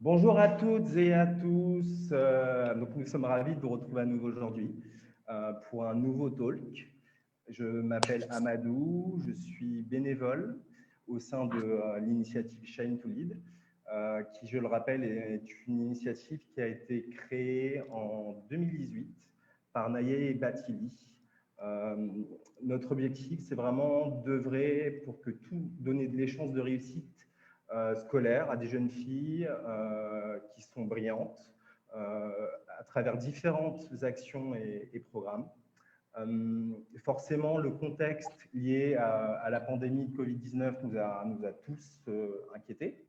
Bonjour à toutes et à tous. Donc nous sommes ravis de vous retrouver à nouveau aujourd'hui pour un nouveau talk. Je m'appelle Amadou, je suis bénévole au sein de l'initiative Shine to Lead, qui, je le rappelle, est une initiative qui a été créée en 2018 par Naye Batili. Notre objectif, c'est vraiment d'œuvrer pour que donner les chances de réussite scolaire à des jeunes filles qui sont brillantes à travers différentes actions et programmes. Forcément, le contexte lié à la pandémie de Covid-19 nous a tous inquiétés,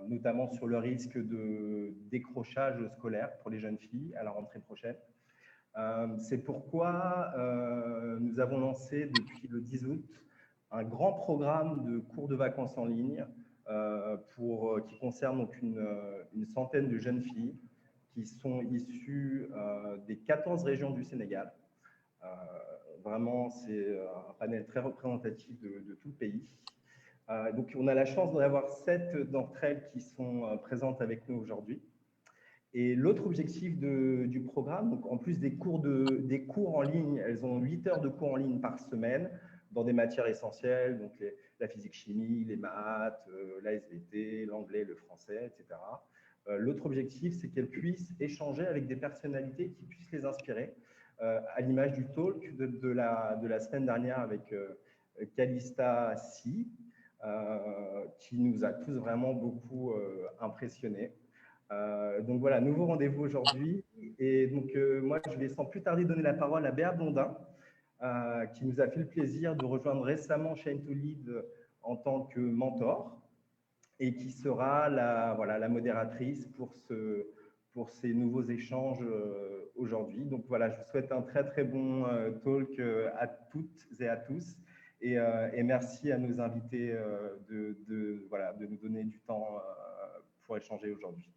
notamment sur le risque de décrochage scolaire pour les jeunes filles à la rentrée prochaine. C'est pourquoi nous avons lancé depuis le 10 août un grand programme de cours de vacances en ligne qui concerne donc une centaine de jeunes filles qui sont issues des 14 régions du Sénégal. Vraiment, c'est un panel très représentatif de tout le pays. Donc, on a la chance d'en avoir 7 d'entre elles qui sont présentes avec nous aujourd'hui. Et l'autre objectif du programme, donc en plus des cours en ligne, elles ont 8 heures de cours en ligne par semaine dans des matières essentielles, donc la physique-chimie, les maths, la SVT, l'anglais, le français, etc. L'autre objectif, c'est qu'elles puissent échanger avec des personnalités qui puissent les inspirer, à l'image du talk de la semaine dernière avec Calista Si, qui nous a tous vraiment beaucoup impressionnés. Donc voilà, nouveau rendez-vous aujourd'hui. Et donc moi, je vais sans plus tarder donner la parole à Béa Blondin, qui nous a fait le plaisir de rejoindre récemment Shine to Lead en tant que mentor et qui sera la modératrice pour ces nouveaux échanges aujourd'hui. Donc voilà, je vous souhaite un très très bon talk à toutes et à tous. Et merci à nos invités de nous donner du temps pour échanger aujourd'hui.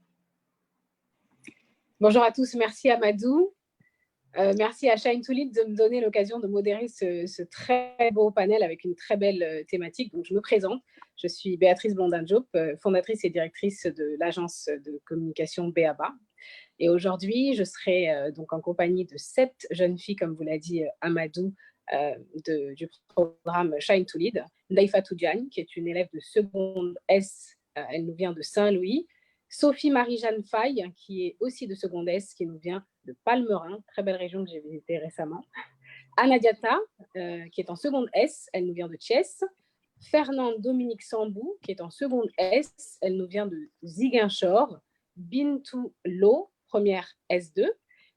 Bonjour à tous, merci Amadou. Merci à Shine to Lead de me donner l'occasion de modérer ce très beau panel avec une très belle thématique. Donc, je me présente, je suis Béatrice Blondin-Diop, fondatrice et directrice de l'agence de communication BABA. Et aujourd'hui, je serai donc en compagnie de 7 jeunes filles, comme vous l'a dit Amadou, du programme Shine to Lead. Ndaifatou Diagne, qui est une élève de seconde S, elle nous vient de Saint-Louis. Sophie Marie-Jeanne Faye, qui est aussi de seconde S, qui nous vient de Palmerin, très belle région que j'ai visitée récemment. Anna Diata, qui est en seconde S, elle nous vient de Thiès. Fernande Dominique Sambou, qui est en seconde S, elle nous vient de Ziguinchor. Bintou Lo, première S2.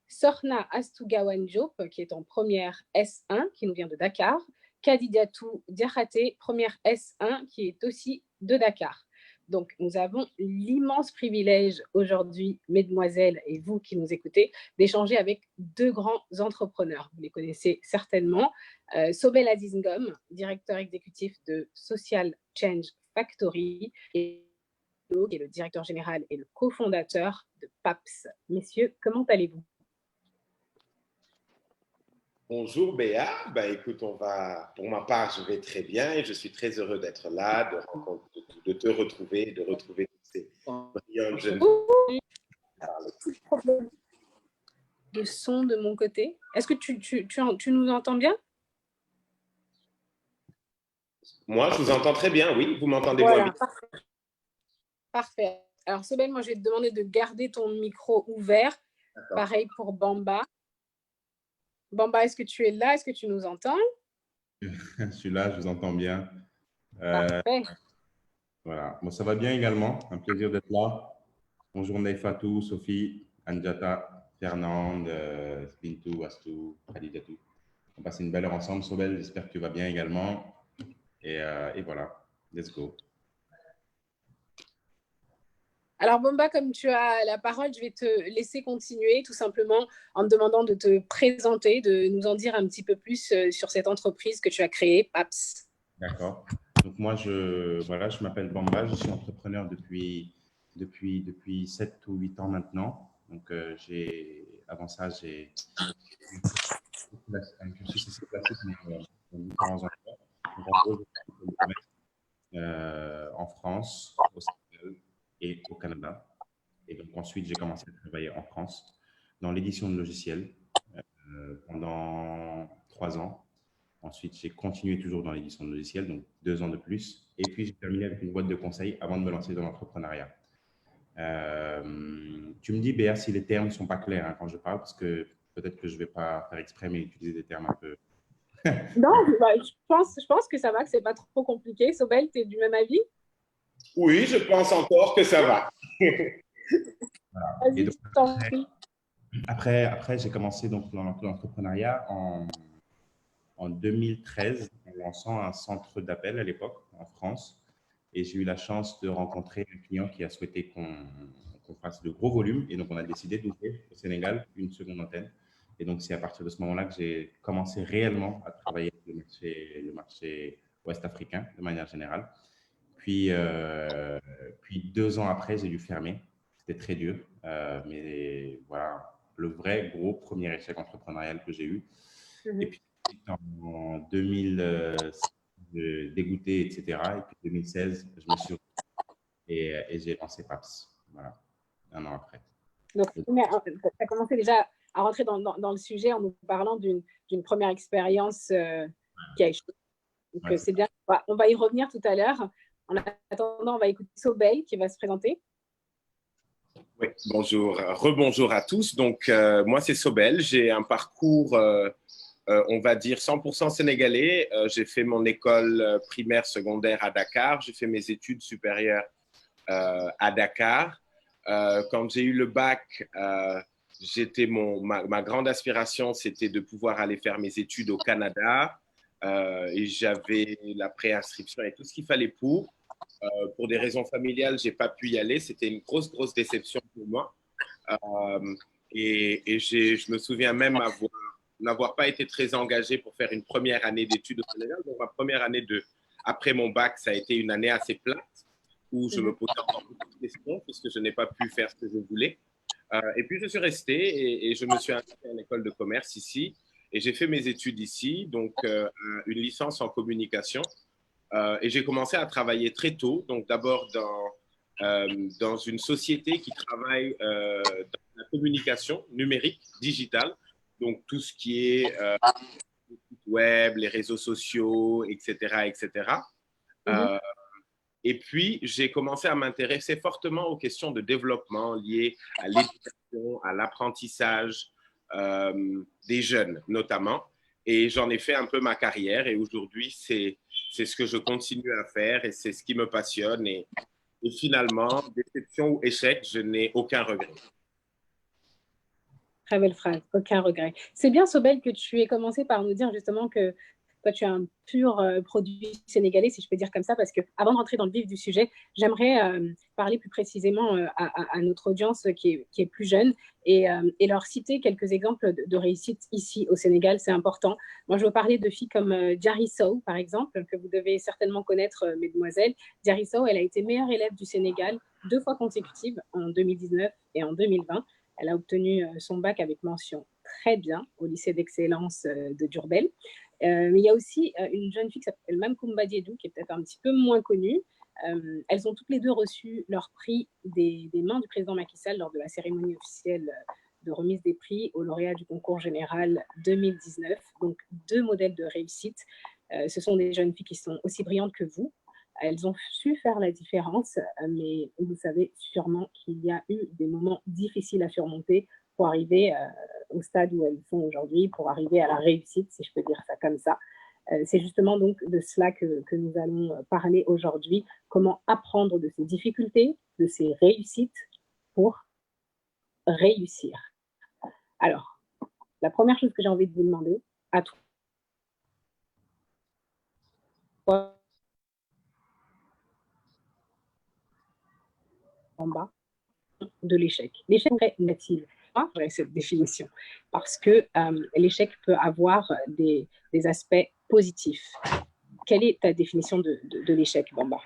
Sorna Astougawan Diop, qui est en première S1, qui nous vient de Dakar. Kadidiatou Diakhaté, première S1, qui est aussi de Dakar. Donc, nous avons l'immense privilège aujourd'hui, mesdemoiselles et vous qui nous écoutez, d'échanger avec 2 grands entrepreneurs. Vous les connaissez certainement. Sobel Aziz Ngom, directeur exécutif de Social Change Factory, et qui est le directeur général et le cofondateur de PAPS. Messieurs, comment allez-vous? Bonjour Béa, écoute, pour ma part, je vais très bien et je suis très heureux d'être là, de te retrouver, de retrouver toutes ces brillantes jeunes filles. Problème de son de mon côté. Est-ce que tu nous entends bien? Moi, je vous entends très bien, oui. Vous m'entendez Voilà, moins bien? Parfait. Alors, Sobel, moi, je vais te demander de garder ton micro ouvert. Pareil pour Bamba. Bamba, est-ce que tu es là? Est-ce que tu nous entends? Je suis là, je vous entends bien. Parfait. Voilà. Bon, ça va bien également. Un plaisir d'être là. Bonjour Ndaifatou, Sophie, Anjata, Fernande, Bintou, Astou, Khadijatou. On passe une belle heure ensemble. Sobel, j'espère que tu vas bien également. Et voilà, let's go. Alors, Bamba, comme tu as la parole, je vais te laisser continuer tout simplement en te demandant de te présenter, de nous en dire un petit peu plus sur cette entreprise que tu as créée, PAPS. D'accord. Donc, moi, je m'appelle Bamba, je suis entrepreneur depuis 7 ou 8 ans maintenant. Donc, avant ça, j'ai un cursus assez classique, mais dans différents endroits. Donc, en gros, en France, au Sénégal et au Canada. Et donc ensuite, j'ai commencé à travailler en France dans l'édition de logiciels pendant 3 ans. Ensuite, j'ai continué toujours dans l'édition de logiciels, donc 2 ans de plus. Et puis, j'ai terminé avec une boîte de conseil avant de me lancer dans l'entrepreneuriat. Tu me dis, Béa, si les termes ne sont pas clairs quand je parle, parce que peut-être que je ne vais pas faire exprès, mais utiliser des termes un peu… Non, je pense que ça va, que ce n'est pas trop compliqué. Sobel, tu es du même avis? Oui, je pense encore que ça va. Voilà. Vas-y, je t'en prie. Après, j'ai commencé donc dans l'entrepreneuriat en 2013 en lançant un centre d'appel à l'époque en France. Et j'ai eu la chance de rencontrer un client qui a souhaité qu'on fasse de gros volumes. Et donc, on a décidé d'ouvrir au Sénégal une seconde antenne. Et donc, c'est à partir de ce moment-là que j'ai commencé réellement à travailler avec le marché ouest-africain de manière générale. Puis 2 ans après, j'ai dû fermer. C'était très dur. Mais voilà, le vrai gros premier échec entrepreneurial que j'ai eu. Et puis, en 2016, dégoûté, etc. Et puis 2016, je me suis et j'ai lancé PAPS. Voilà, 1 an après. Donc, tu as commencé déjà à rentrer dans le sujet en nous parlant d'une première expérience qui a échoué. Donc, Ouais. c'est bien. On va y revenir tout à l'heure. En attendant, on va écouter Sobel qui va se présenter. Oui, bonjour, rebonjour à tous. Donc, moi, c'est Sobel. J'ai un parcours, on va dire, 100% sénégalais. J'ai fait mon école primaire, secondaire à Dakar. J'ai fait mes études supérieures à Dakar. Quand j'ai eu le bac, ma grande aspiration, c'était de pouvoir aller faire mes études au Canada. Et j'avais la préinscription et tout ce qu'il fallait pour. Pour des raisons familiales, je n'ai pas pu y aller. C'était une grosse déception pour moi. Je me souviens même n'avoir pas été très engagé pour faire une première année d'études au Sénégal. Donc, ma première année après mon bac, ça a été une année assez plate où je me posais encore beaucoup de questions puisque je n'ai pas pu faire ce que je voulais. Et puis, je suis resté et je me suis inscrit à l'école de commerce ici. Et j'ai fait mes études ici, donc une licence en communication. Et j'ai commencé à travailler très tôt, donc d'abord dans une société qui travaille dans la communication numérique, digitale, donc tout ce qui est le site web, les réseaux sociaux, etc. etc. Et puis, j'ai commencé à m'intéresser fortement aux questions de développement liées à l'éducation, à l'apprentissage des jeunes notamment. Et j'en ai fait un peu ma carrière et aujourd'hui, c'est ce que je continue à faire et c'est ce qui me passionne. Et finalement, déception ou échec, je n'ai aucun regret. Très belle phrase, aucun regret. C'est bien, Sobel, que tu aies commencé par nous dire justement que toi, tu es un pur produit sénégalais, si je peux dire comme ça, parce qu'avant de rentrer dans le vif du sujet, j'aimerais parler plus précisément à notre audience qui est plus jeune et leur citer quelques exemples de réussite ici au Sénégal. C'est important. Moi, je veux parler de filles comme Diary Sow, par exemple, que vous devez certainement connaître, mesdemoiselles. Diary Sow, elle a été meilleure élève du Sénégal 2 fois consécutives, en 2019 et en 2020. Elle a obtenu son bac avec mention très bien au lycée d'excellence de Diourbel. Mais il y a aussi une jeune fille qui s'appelle Mamkoumba Diédou, qui est peut-être un petit peu moins connue. Elles ont toutes les deux reçu leur prix des mains du président Macky Sall lors de la cérémonie officielle de remise des prix aux lauréats du concours général 2019. Donc, 2 modèles de réussite. Ce sont des jeunes filles qui sont aussi brillantes que vous. Elles ont su faire la différence, mais vous savez sûrement qu'il y a eu des moments difficiles à surmonter pour arriver au stade où elles sont aujourd'hui, pour arriver à la réussite, si je peux dire ça comme ça. C'est justement donc de cela que nous allons parler aujourd'hui. Comment apprendre de ces difficultés, de ces réussites pour réussir. Alors, la première chose que j'ai envie de vous demander, à toi, en bas, de l'échec. L'échec est-il cette définition parce que l'échec peut avoir des aspects positifs. Quelle est ta définition de l'échec, Bamba?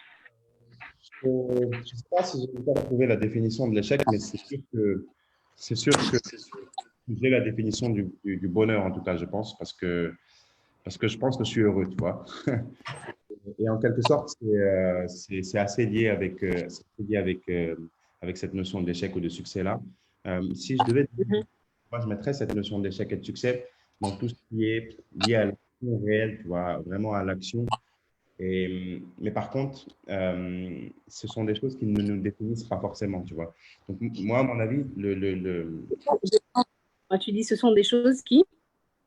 Je ne sais pas si j'ai encore trouvé la définition de l'échec, mais c'est sûr que j'ai la définition du bonheur, en tout cas, je pense, parce que je pense que je suis heureux, tu vois. Et en quelque sorte, c'est assez lié avec avec cette notion d'échec ou de succès-là. Si je devais, moi, je mettrais cette notion d'échec et de succès dans tout ce qui est lié à l'action réelle, tu vois, vraiment à l'action. Mais par contre, ce sont des choses qui ne nous définissent pas forcément, tu vois. Donc, moi, à mon avis, Tu dis ce sont des choses qui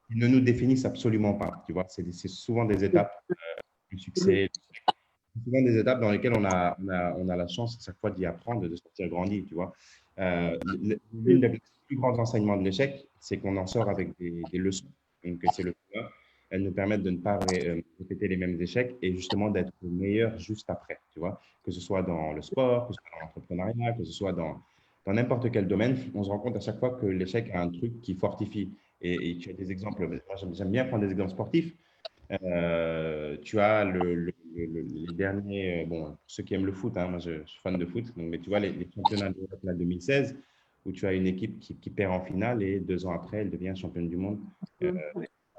ne nous définissent absolument pas, tu vois. C'est souvent des étapes du succès, souvent des étapes dans lesquelles on a la chance à chaque fois d'y apprendre, de sortir grandi, tu vois. L'une des plus grands enseignements de l'échec, c'est qu'on en sort avec des leçons. Donc, c'est le cas. Elles nous permettent de ne pas répéter les mêmes échecs et justement d'être meilleur juste après, tu vois. Que ce soit dans le sport, que ce soit dans l'entrepreneuriat, que ce soit dans n'importe quel domaine, on se rend compte à chaque fois que l'échec a un truc qui fortifie. Et tu as des exemples, moi j'aime bien prendre des exemples sportifs. Tu as les derniers, bon, ceux qui aiment le foot, hein, moi je suis fan de foot, donc, mais tu vois les championnats d'Europe 2016, où tu as une équipe qui perd en finale et 2 ans après, elle devient championne du monde.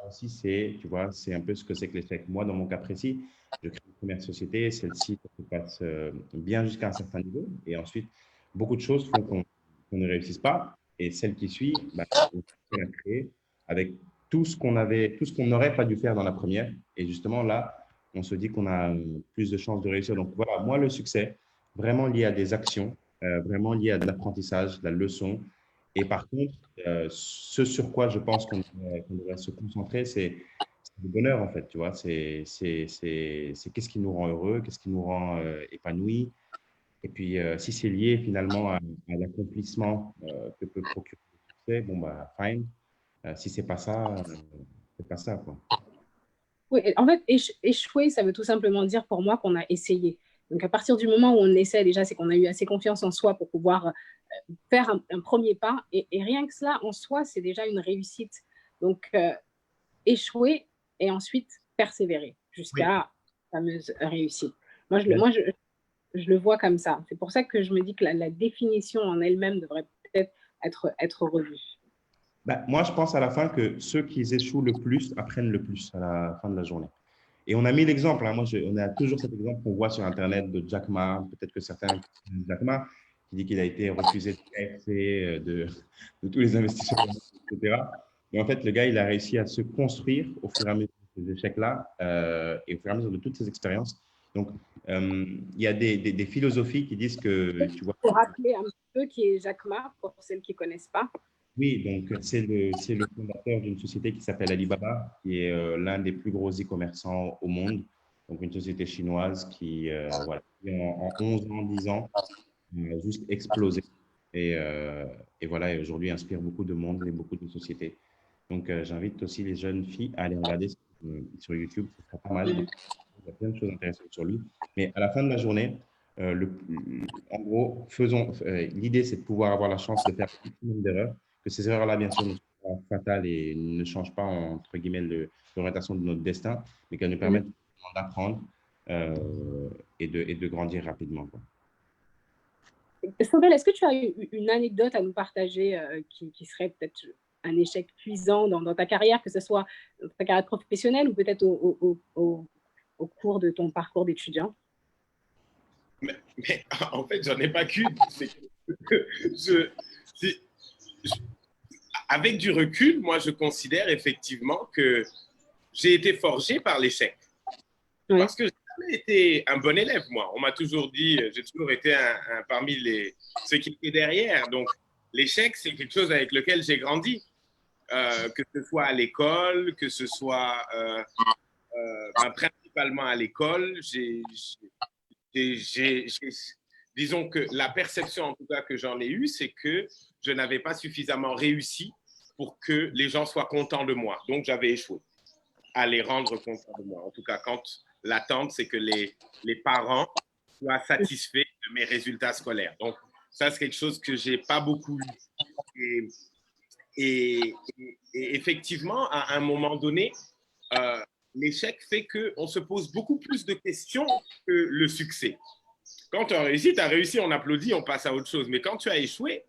Aussi, tu vois, c'est un peu ce que c'est que l'échec. Moi, dans mon cas précis, je crée une première société, celle-ci se passe bien jusqu'à un certain niveau, et ensuite, beaucoup de choses font qu'on ne réussisse pas, et celle qui suit, bah, on peut la créer avec tout ce qu'on n'aurait pas dû faire dans la première, et justement là, on se dit qu'on a plus de chances de réussir. Donc voilà, moi, le succès, vraiment lié à des actions, vraiment lié à de l'apprentissage, de la leçon, et par contre, ce sur quoi je pense qu'on devrait se concentrer, c'est le bonheur, en fait, tu vois. C'est qu'est-ce qui nous rend heureux, qu'est-ce qui nous rend épanouis. Et puis, si c'est lié finalement à l'accomplissement que peut procurer le succès, bon, bah, fine. Si c'est pas ça, c'est pas ça, quoi. Oui, en fait, échouer, ça veut tout simplement dire pour moi qu'on a essayé. Donc, à partir du moment où on essaie, déjà, c'est qu'on a eu assez confiance en soi pour pouvoir faire un premier pas. Et rien que cela, en soi, c'est déjà une réussite. Donc, échouer et ensuite persévérer jusqu'à la fameuse réussite. Moi, je le vois comme ça. C'est pour ça que je me dis que la définition en elle-même devrait peut-être être revue. Bah, moi, je pense à la fin que ceux qui échouent le plus apprennent le plus à la fin de la journée. Et on a mis l'exemple, hein, on a toujours cet exemple qu'on voit sur Internet de Jack Ma, peut-être que certains connaissent Jack Ma, qui dit qu'il a été refusé de KFC, de tous les investisseurs, etc. Et en fait, le gars, il a réussi à se construire au fur et à mesure de ces échecs-là et au fur et à mesure de toutes ces expériences. Donc, il y a des philosophies qui disent que, tu vois… Pour rappeler un peu qui est Jack Ma, pour celles qui ne connaissent pas. Oui, donc c'est le fondateur d'une société qui s'appelle Alibaba, qui est l'un des plus gros e-commerçants au monde. Donc une société chinoise qui, voilà, en 11 ans, 10 ans, a juste explosé. Et voilà, et aujourd'hui inspire beaucoup de monde et beaucoup de sociétés. Donc j'invite aussi les jeunes filles à aller regarder sur YouTube, ce sera pas mal. Il y a plein de choses intéressantes sur lui. Mais à la fin de la journée, en gros, l'idée, c'est de pouvoir avoir la chance de faire un maximum d'erreurs, que ces erreurs-là, bien sûr, ne sont pas fatales et ne changent pas, entre guillemets, l'orientation de notre destin, mais qu'elles nous permettent d'apprendre et de grandir rapidement, quoi. Samuel, est-ce que tu as une anecdote à nous partager qui serait peut-être un échec cuisant dans ta carrière, que ce soit dans ta carrière professionnelle ou peut-être au cours de ton parcours d'étudiant? Mais en fait, j'en ai pas qu'une. Avec du recul, moi, je considère effectivement que j'ai été forgé par l'échec. Oui. Parce que je n'ai jamais été un bon élève, moi. On m'a toujours dit, j'ai toujours été parmi ceux qui étaient derrière. Donc, l'échec, c'est quelque chose avec lequel j'ai grandi. Que ce soit à l'école, que ce soit principalement à l'école, disons que la perception en tout cas que j'en ai eue, c'est que je n'avais pas suffisamment réussi pour que les gens soient contents de moi. Donc, j'avais échoué à les rendre contents de moi. En tout cas, quand l'attente, c'est que les parents soient satisfaits de mes résultats scolaires. Donc, ça, c'est quelque chose que je n'ai pas beaucoup eu. Et effectivement, à un moment donné, l'échec fait qu'on se pose beaucoup plus de questions que le succès. Quand tu as réussi, on applaudit, on passe à autre chose. Mais quand tu as échoué,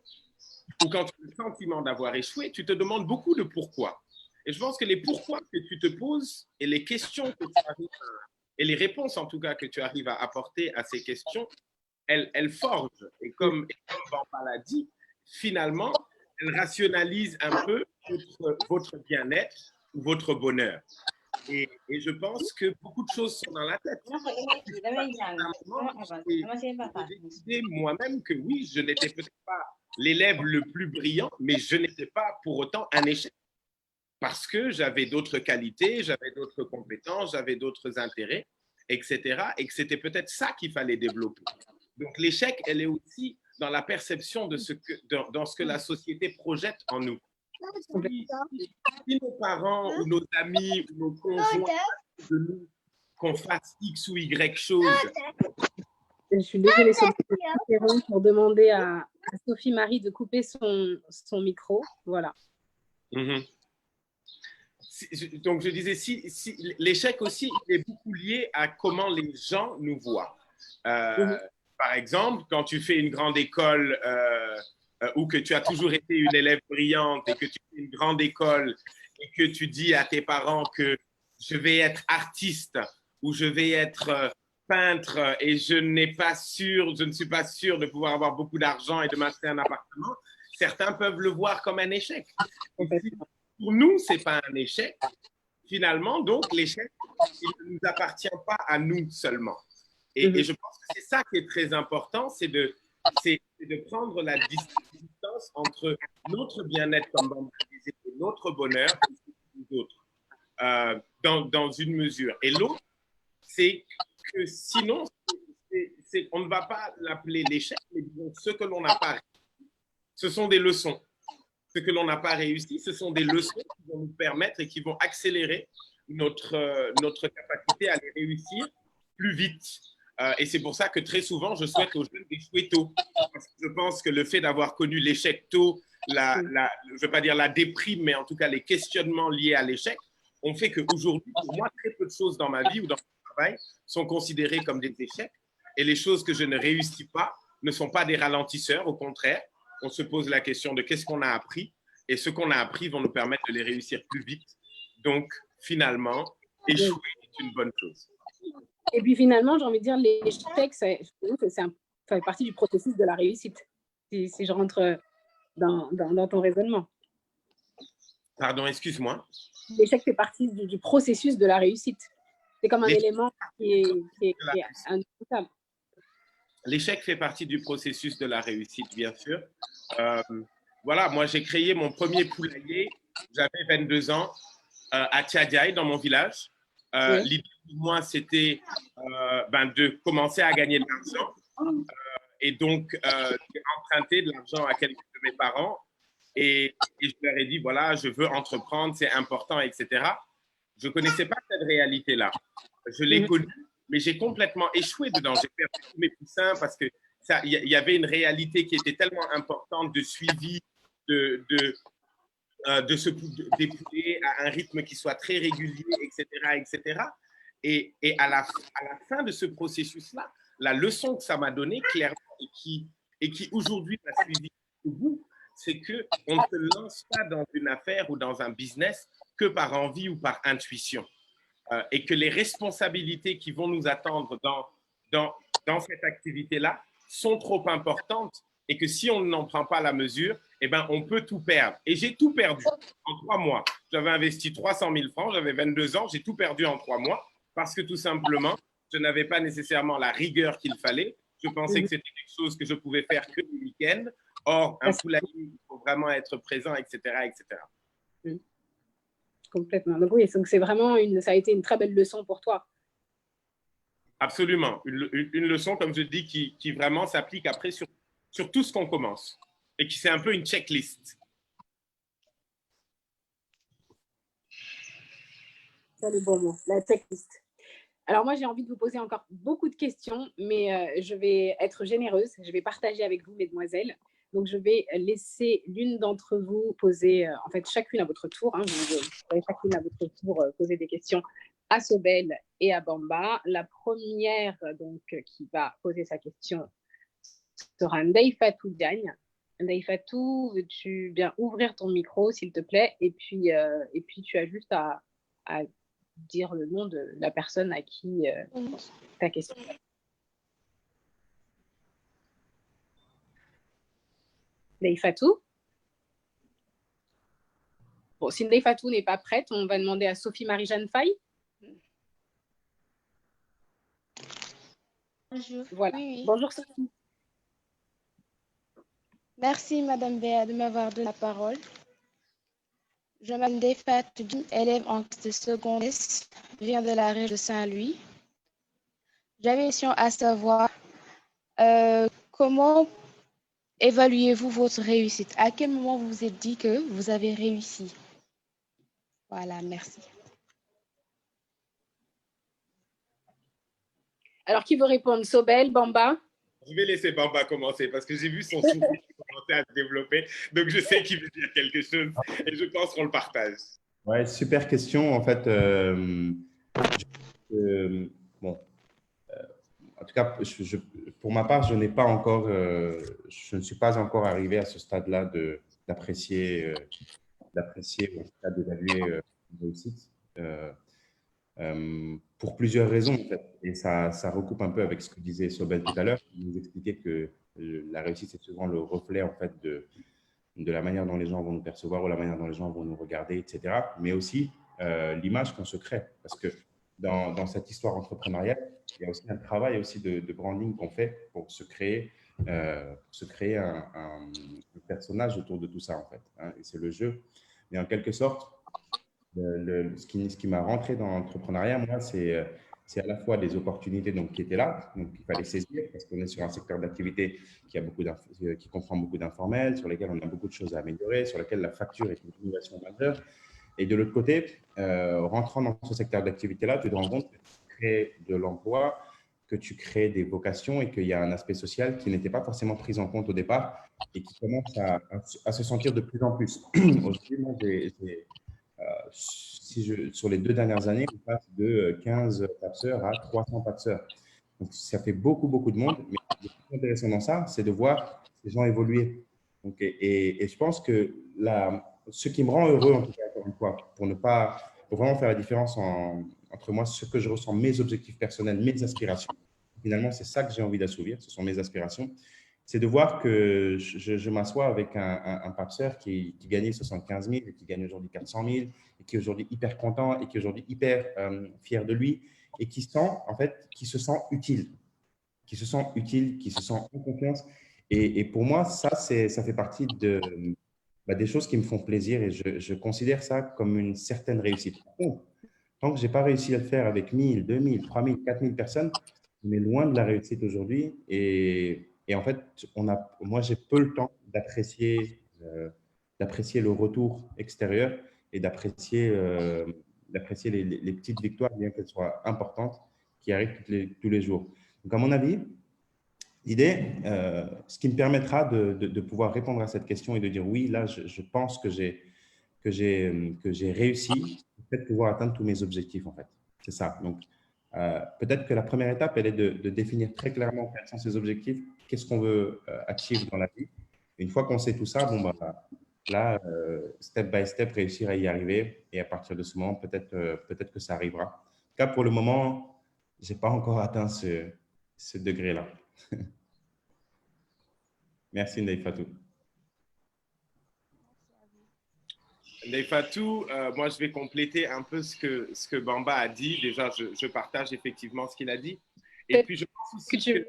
ou quand tu as le sentiment d'avoir échoué, tu te demandes beaucoup de pourquoi. Et je pense que les pourquoi que tu te poses et les questions que tu arrives et les réponses en tout cas que tu arrives à apporter à ces questions, elle forge. Et comme Bamba l'a dit, finalement, elle rationalise un peu votre bien-être ou votre bonheur. Et je pense que beaucoup de choses sont dans la tête. J'ai décidé moi-même que oui, je n'étais peut-être pas l'élève le plus brillant, mais je n'étais pas pour autant un échec. Parce que j'avais d'autres qualités, j'avais d'autres compétences, j'avais d'autres intérêts, etc. Et que c'était peut-être ça qu'il fallait développer. Donc l'échec, elle est aussi dans la perception de dans ce que la société projette en nous. Si nos parents ou nos amis ou nos conjoints de nous qu'on fasse X ou Y chose. Je suis désolée pour demander à Sophie Marie de couper son micro. Voilà. Donc je disais, si l'échec aussi il est beaucoup lié à comment les gens nous voient. Par exemple, quand tu fais une grande école ou que tu as toujours été une élève brillante et que tu fais une grande école et que tu dis à tes parents que je vais être artiste ou je vais être peintre et je ne suis pas sûr de pouvoir avoir beaucoup d'argent et de m'acheter un appartement, certains peuvent le voir comme un échec. Pour nous, ce n'est pas un échec. Finalement, donc, l'échec, il ne nous appartient pas à nous seulement. Et je pense que c'est ça qui est très important, c'est de prendre la distance entre notre bien-être comme Bamba disait, et notre bonheur et les autres, dans une mesure. Et l'autre, c'est que sinon, on ne va pas l'appeler l'échec, mais disons, ce que l'on n'a pas réussi, ce sont des leçons. Ce que l'on n'a pas réussi, ce sont des leçons qui vont nous permettre et qui vont accélérer notre capacité à les réussir plus vite. Et c'est pour ça que très souvent, je souhaite aux jeunes d'échouer tôt. Parce que je pense que le fait d'avoir connu l'échec tôt, je ne veux pas dire la déprime, mais en tout cas les questionnements liés à l'échec, ont fait qu'aujourd'hui, pour moi, très peu de choses dans ma vie ou dans mon travail sont considérées comme des échecs. Et les choses que je ne réussis pas ne sont pas des ralentisseurs, au contraire. On se pose la question de qu'est-ce qu'on a appris et ce qu'on a appris vont nous permettre de les réussir plus vite. Donc, finalement, échouer est une bonne chose. Et puis finalement, j'ai envie de dire, l'échec, ça fait partie du processus de la réussite, si je rentre dans ton raisonnement. Pardon, excuse-moi. L'échec fait partie du processus de la réussite. C'est comme un élément qui est indiscutable. L'échec fait partie du processus de la réussite, bien sûr. Voilà, moi, j'ai créé mon premier poulailler, j'avais 22 ans, à Tchadiaï, dans mon village. L'idée pour moi, c'était de commencer à gagner de l'argent et donc emprunter de l'argent à quelques de mes parents. Et je leur ai dit, voilà, je veux entreprendre, c'est important, etc. Je ne connaissais pas cette réalité-là. Je l'ai connue, mais j'ai complètement échoué dedans. J'ai perdu tous mes poussins parce que y avait une réalité qui était tellement importante de suivi, de se dépouiller à un rythme qui soit très régulier, etc. etc. Et à la fin de ce processus-là, la leçon que ça m'a donnée clairement et qui aujourd'hui m'a suivi au bout, c'est qu'on ne se lance pas dans une affaire ou dans un business que par envie ou par intuition. Et que les responsabilités qui vont nous attendre dans cette activité-là sont trop importantes et que si on n'en prend pas la mesure, eh ben, on peut tout perdre. Et j'ai tout perdu en 3 mois. J'avais investi 300 000 francs, j'avais 22 ans, j'ai tout perdu en 3 mois parce que tout simplement, je n'avais pas nécessairement la rigueur qu'il fallait. Je pensais que c'était quelque chose que je pouvais faire que le week-end. Or, un poulailler, il faut vraiment être présent, etc. etc. Complètement. Donc oui, c'est vraiment ça a été une très belle leçon pour toi. Absolument. Une leçon, comme je dis, qui vraiment s'applique après sur tout ce qu'on commence et qui c'est un peu une checklist. C'est le bon mot, la checklist. Alors moi, j'ai envie de vous poser encore beaucoup de questions, mais je vais être généreuse. Je vais partager avec vous, mesdemoiselles. Donc, je vais laisser l'une d'entre vous poser, en fait, chacune à votre tour. Vous pourrez chacune à votre tour poser des questions à Sobel et à Bamba. La première, donc, qui va poser sa question sera Ndeifatou Diagne. Ndeifatou, veux-tu bien ouvrir ton micro, s'il te plaît? Et puis tu as juste à dire le nom de la personne à qui ta question. Ndeye Fatou. Bon, si Ndeye Fatou n'est pas prête, on va demander à Sophie Marie-Jeanne Faye. Bonjour. Voilà. Oui, oui. Bonjour Sophie. Merci Madame Béa de m'avoir donné la parole. Je m'appelle Ndeye Fatou, élève en classe de seconde S, viens de la région de Saint-Louis. J'avais une question à savoir comment évaluez-vous votre réussite? À quel moment vous vous êtes dit que vous avez réussi? Voilà, merci. Alors, qui veut répondre? Sobel, Bamba? Je vais laisser Bamba commencer parce que j'ai vu son sourire commencer à se développer. Donc, je sais qu'il veut dire quelque chose et je pense qu'on le partage. Ouais, super question. En fait, bon, en tout cas, pour ma part, je n'ai pas encore, je ne suis pas encore arrivé à ce stade-là d'apprécier, ou en tout cas d'évaluer une réussite. Pour plusieurs raisons, en fait. Et ça recoupe un peu avec ce que disait Sobel tout à l'heure. Il nous expliquait que la réussite, c'est souvent le reflet, en fait, de la manière dont les gens vont nous percevoir ou la manière dont les gens vont nous regarder, etc. Mais aussi l'image qu'on se crée. Parce que dans cette histoire entrepreneuriale, il y a aussi un travail aussi de branding qu'on fait pour se créer un personnage autour de tout ça, en fait. Hein, et c'est le jeu. Mais en quelque sorte, ce qui m'a rentré dans l'entrepreneuriat, moi, c'est à la fois des opportunités donc, qui étaient là, donc il fallait saisir parce qu'on est sur un secteur d'activité qui comprend beaucoup d'informels, sur lesquels on a beaucoup de choses à améliorer, sur lesquels la facture est une innovation majeure. Et de l'autre côté, rentrant dans ce secteur d'activité-là, tu te rends compte que tu crées de l'emploi, que tu crées des vocations et qu'il y a un aspect social qui n'était pas forcément pris en compte au départ et qui commence à se sentir de plus en plus. Aujourd'hui, moi, sur les 2 dernières années, on passe de 15 papseurs à 300 papseurs. Donc, ça fait beaucoup, beaucoup de monde. Mais ce qui est intéressant dans ça, c'est de voir ces gens évoluer. Donc, et je pense que ce qui me rend heureux, en tout cas, encore une fois, pour vraiment faire la différence entre moi, ce que je ressens, mes objectifs personnels, mes aspirations. Finalement, c'est ça que j'ai envie d'assouvir, ce sont mes aspirations. C'est de voir que je m'assois avec un papseur qui gagnait 75 000 et qui gagne aujourd'hui 400 000 et qui est aujourd'hui hyper content et qui est aujourd'hui hyper fier de lui et qui se sent utile, qui se sent en confiance. Et pour moi, ça fait partie des choses qui me font plaisir et je considère ça comme une certaine réussite. Par contre, tant que je n'ai pas réussi à le faire avec 1000, 2000, 3000, 4000 personnes, on est loin de la réussite aujourd'hui. Et en fait, moi, j'ai peu le temps d'apprécier le retour extérieur et d'apprécier les petites victoires, bien qu'elles soient importantes, qui arrivent tous les jours. Donc, à mon avis, l'idée, ce qui me permettra de pouvoir répondre à cette question et de dire oui, là, je pense que j'ai réussi, peut-être pouvoir atteindre tous mes objectifs, en fait. C'est ça. Donc, peut-être que la première étape, elle est de définir très clairement quels sont ses objectifs, qu'est-ce qu'on veut achieve dans la vie. Une fois qu'on sait tout ça, bon, bah, là, step by step, réussir à y arriver. Et à partir de ce moment, peut-être que ça arrivera. En tout cas, pour le moment, je n'ai pas encore atteint ce degré-là. Merci, Ndeye Fatou. Ndeye Fatou, moi, je vais compléter un peu ce que Bamba a dit. Déjà, je partage effectivement ce qu'il a dit. Et puis, je pense aussi que…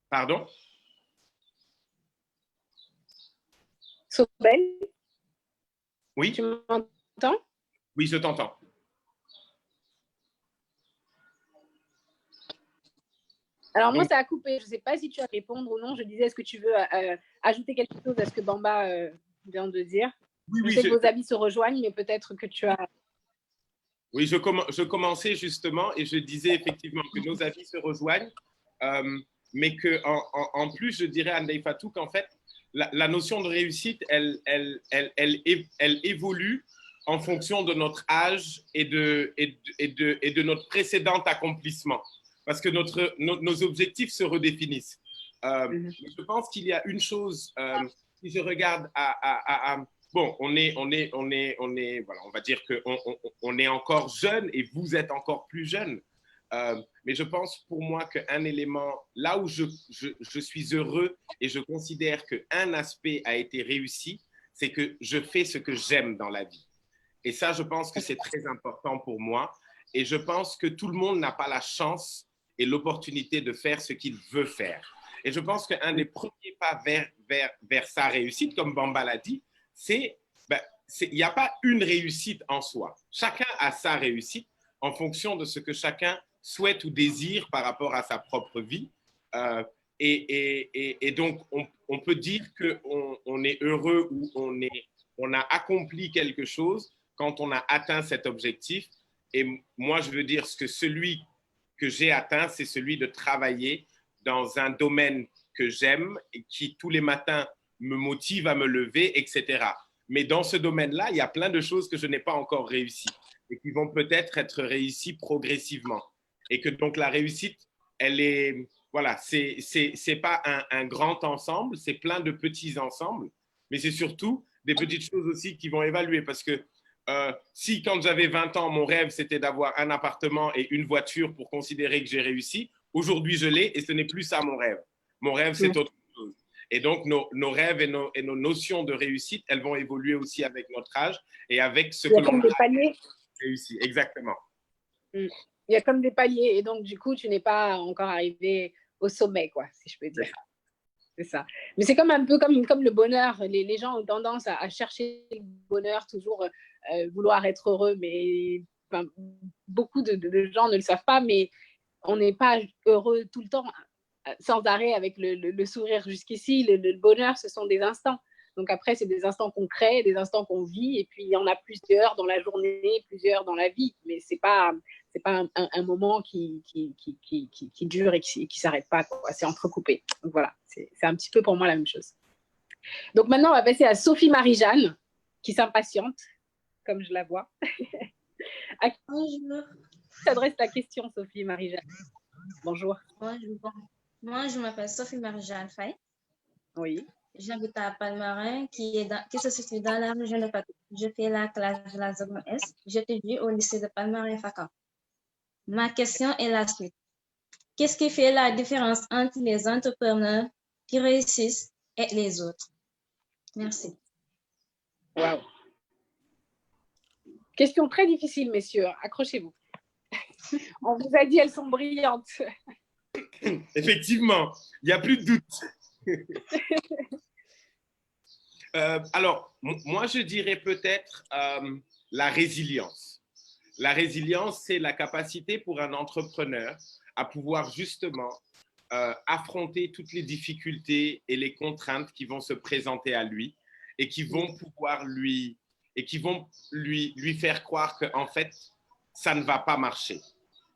Pardon? Sobel? Oui? Tu m'entends? Oui, je t'entends. Alors, moi, ça a coupé. Je ne sais pas si tu vas répondre ou non. Je disais, est-ce que tu veux ajouter quelque chose à ce que Bamba vient de dire? Oui, je sais que vos avis se rejoignent, mais peut-être que tu as… Oui, je commençais justement et je disais effectivement que nos avis se rejoignent, mais qu'en plus, je dirais à Ndeye Fatou qu'en fait, la notion de réussite, elle évolue en fonction de notre âge et de notre précédent accomplissement. Parce que nos objectifs se redéfinissent. Je pense qu'il y a une chose, si je regarde bon, voilà, on va dire qu'on est encore jeune et vous êtes encore plus jeune. Mais je pense pour moi qu'un élément, là où je suis heureux et je considère qu'un aspect a été réussi, c'est que je fais ce que j'aime dans la vie. Et ça, je pense que c'est très important pour moi. Et je pense que tout le monde n'a pas la chance et l'opportunité de faire ce qu'il veut faire. Et je pense qu'un des premiers pas vers sa réussite, comme Bamba l'a dit, c'est il n'y a pas une réussite en soi. Chacun a sa réussite en fonction de ce que chacun souhaite ou désire par rapport à sa propre vie. Et donc, on peut dire qu'on est heureux ou on a accompli quelque chose quand on a atteint cet objectif. Et moi, je veux dire que celui que j'ai atteint, c'est celui de travailler dans un domaine que j'aime et qui, tous les matins, me motive à me lever, etc. Mais dans ce domaine-là, il y a plein de choses que je n'ai pas encore réussies et qui vont peut-être être réussies progressivement. Et que donc la réussite, elle est, voilà, c'est pas un grand ensemble, c'est plein de petits ensembles, mais c'est surtout des petites choses aussi qui vont évaluer. Parce que si quand j'avais 20 ans, mon rêve, c'était d'avoir un appartement et une voiture pour considérer que j'ai réussi, aujourd'hui je l'ai et ce n'est plus ça mon rêve. Mon rêve, c'est autre chose. Et donc, nos rêves et nos notions de réussite, elles vont évoluer aussi avec notre âge et avec ce que l'on a réussi. Exactement. Il y a comme des paliers. Et donc, du coup, tu n'es pas encore arrivé au sommet, quoi, si je peux dire. C'est ça. Mais c'est comme un peu comme le bonheur. Les gens ont tendance à chercher le bonheur, toujours vouloir être heureux. Mais enfin, beaucoup de gens ne le savent pas, mais on n'est pas heureux tout le temps, sans arrêt, avec le sourire jusqu'ici. Le bonheur, ce sont des instants. Donc après, c'est des instants qu'on crée, des instants qu'on vit, et puis il y en a plusieurs dans la journée, plusieurs dans la vie, mais c'est pas un moment qui dure et qui s'arrête pas, quoi. C'est entrecoupé. Donc voilà, c'est un petit peu pour moi la même chose. Donc maintenant, on va passer à Sophie Marie-Jeanne, qui s'impatiente, comme je la vois. À qui s'adresse la question, Sophie Marie-Jeanne? Bonjour. Bonjour. Moi, je m'appelle Sophie Marie-Jeanne Faye. Oui. J'habite à Palmarin, qui se situe dans la région de Paris. Je fais la classe de la zone S. J'étudie au lycée de Palmarin-Fakan. Ma question est la suite. Qu'est-ce qui fait la différence entre les entrepreneurs qui réussissent et les autres? Merci. Wow. Question très difficile, messieurs. Accrochez-vous. On vous a dit, elles sont brillantes. Effectivement, il n'y a plus de doute. Alors, moi, je dirais peut-être la résilience. La résilience, c'est la capacité pour un entrepreneur à pouvoir justement affronter toutes les difficultés et les contraintes qui vont se présenter à lui et qui vont pouvoir lui faire croire qu'en fait, ça ne va pas marcher.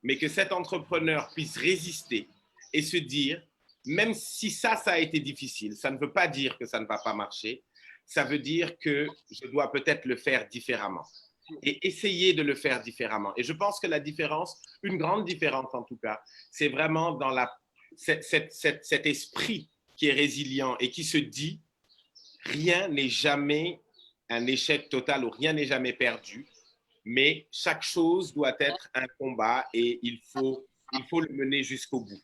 Mais que cet entrepreneur puisse résister et se dire, même si ça a été difficile, ça ne veut pas dire que ça ne va pas marcher, ça veut dire que je dois peut-être le faire différemment et essayer de le faire différemment. Et je pense que la différence, une grande différence en tout cas, c'est vraiment dans cet esprit qui est résilient et qui se dit, rien n'est jamais un échec total ou rien n'est jamais perdu, mais chaque chose doit être un combat et il faut le mener jusqu'au bout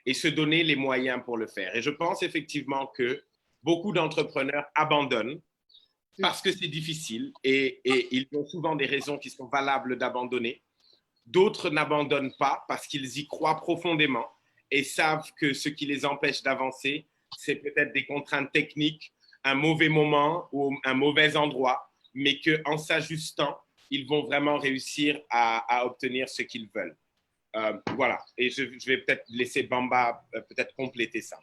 et se donner les moyens pour le faire. Et je pense effectivement que beaucoup d'entrepreneurs abandonnent parce que c'est difficile et ils ont souvent des raisons qui sont valables d'abandonner. D'autres n'abandonnent pas parce qu'ils y croient profondément et savent que ce qui les empêche d'avancer, c'est peut-être des contraintes techniques, un mauvais moment ou un mauvais endroit, mais qu'en s'ajustant, ils vont vraiment réussir à obtenir ce qu'ils veulent. Voilà, et je vais peut-être laisser Bamba peut-être compléter ça.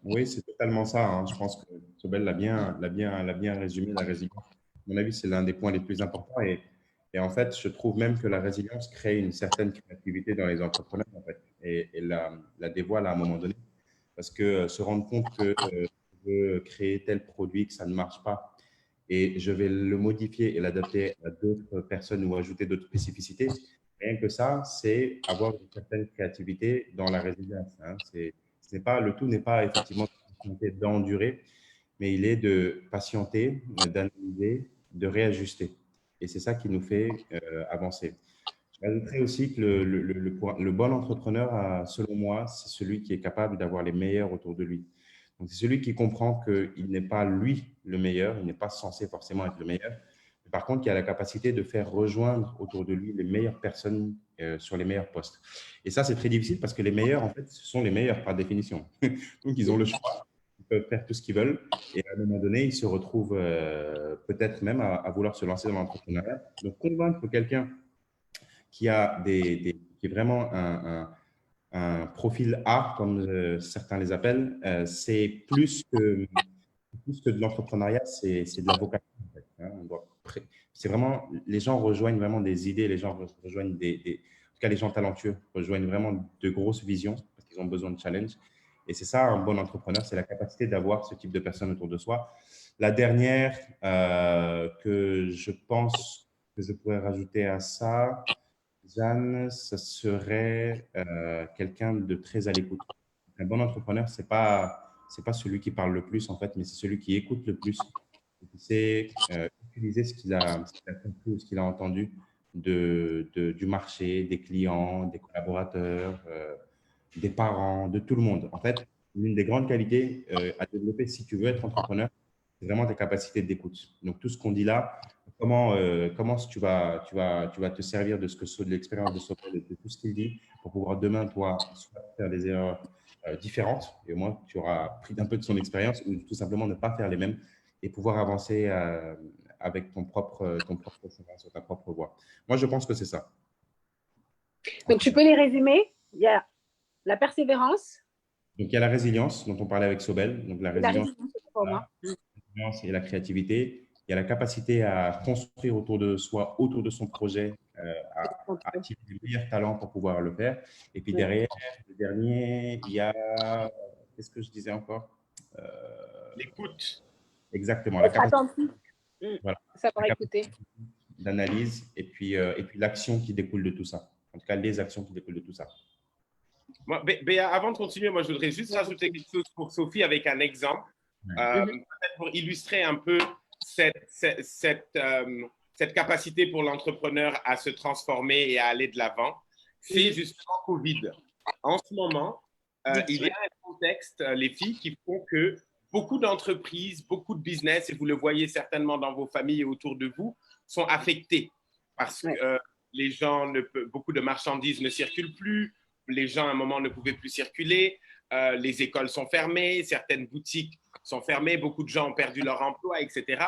Oui, c'est totalement ça, hein. Je pense que Sobel l'a bien résumé, la résilience. À mon avis, c'est l'un des points les plus importants. Et en fait, je trouve même que la résilience crée une certaine créativité dans les entrepreneurs, en fait, et la dévoile à un moment donné. Parce que se rendre compte que je veux créer tel produit, que ça ne marche pas, et je vais le modifier et l'adapter à d'autres personnes ou ajouter d'autres spécificités, rien que ça, c'est avoir une certaine créativité dans la résilience, hein. Le tout n'est pas effectivement d'endurer, mais il est de patienter, d'analyser, de réajuster. Et c'est ça qui nous fait avancer. J'ajouterais aussi que le bon entrepreneur, selon moi, c'est celui qui est capable d'avoir les meilleurs autour de lui. Donc, c'est celui qui comprend qu'il n'est pas lui le meilleur, il n'est pas censé forcément être le meilleur, mais par contre, qui a la capacité de faire rejoindre autour de lui les meilleures personnes sur les meilleurs postes. Et ça, c'est très difficile parce que les meilleurs, en fait, ce sont les meilleurs par définition. Donc, ils ont le choix, ils peuvent faire tout ce qu'ils veulent. Et à un moment donné, ils se retrouvent peut-être même à vouloir se lancer dans l'entrepreneuriat. Donc, convaincre quelqu'un qui a qui est vraiment un profil A, comme certains les appellent, c'est plus que de l'entrepreneuriat, c'est de la vocation. En fait, hein. C'est vraiment, les gens rejoignent vraiment des idées, les gens rejoignent en tout cas les gens talentueux rejoignent vraiment de grosses visions parce qu'ils ont besoin de challenge. Et c'est ça, un bon entrepreneur, c'est la capacité d'avoir ce type de personnes autour de soi. La dernière que je pense que je pourrais rajouter à ça, Jeanne, ce serait quelqu'un de très à l'écoute. Un bon entrepreneur, c'est pas celui qui parle le plus, en fait, mais c'est celui qui écoute le plus et qui sait utiliser ce qu'il a compris ou ce qu'il a entendu du marché, des clients, des collaborateurs, des parents, de tout le monde. En fait, l'une des grandes qualités à développer si tu veux être entrepreneur, c'est vraiment ta capacité d'écoute. Donc, tout ce qu'on dit là, comment tu vas te servir de l'expérience de Sopel et de tout ce qu'il dit pour pouvoir demain, toi, soit faire des erreurs différentes, et au moins tu auras pris un peu de son expérience, ou tout simplement ne pas faire les mêmes et pouvoir avancer avec ton propre chemin sur ta propre voie. Moi, je pense que c'est ça. Donc, tu peux les résumer? Il y a la persévérance. Donc, il y a la résilience dont on parlait avec Sobel. Donc, la La résilience, résilience pour moi. et la créativité. Il y a la capacité à construire autour de soi, autour de son projet, à attirer les meilleurs talents pour pouvoir le faire. Et puis derrière, le dernier, il y a… Qu'est-ce que je disais encore L'écoute. Exactement. Être attentif. Voilà, Savoir écouter. d'analyse et puis l'action qui découle de tout ça. En tout cas, les actions qui découlent de tout ça. Moi, Béa, avant de continuer, moi, je voudrais juste rajouter quelque chose pour Sophie avec un exemple, peut-être pour illustrer un peu cette capacité pour l'entrepreneur à se transformer et à aller de l'avant. C'est justement Covid. En ce moment, il y a un contexte, les filles, qui font que beaucoup d'entreprises, beaucoup de business, et vous le voyez certainement dans vos familles et autour de vous, sont affectés parce que les gens, beaucoup de marchandises ne circulent plus. Les gens, à un moment, ne pouvaient plus circuler. Les écoles sont fermées, certaines boutiques sont fermées, beaucoup de gens ont perdu leur emploi, etc.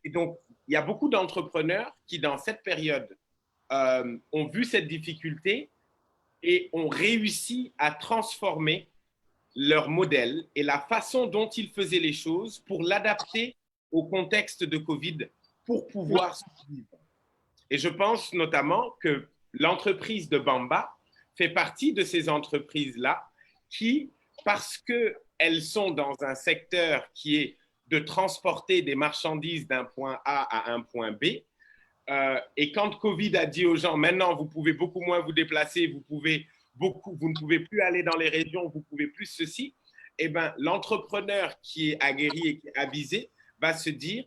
Et donc, il y a beaucoup d'entrepreneurs qui, dans cette période, ont vu cette difficulté et ont réussi à transformer leur modèle et la façon dont ils faisaient les choses pour l'adapter au contexte de Covid pour pouvoir survivre. Et je pense notamment que l'entreprise de Bamba fait partie de ces entreprises-là qui, parce qu'elles sont dans un secteur qui est de transporter des marchandises d'un point A à un point B, et quand Covid a dit aux gens, maintenant, vous pouvez beaucoup moins vous déplacer, vous ne pouvez plus aller dans les régions, vous pouvez plus ceci, eh ben, l'entrepreneur qui est aguerri et qui est avisé va se dire,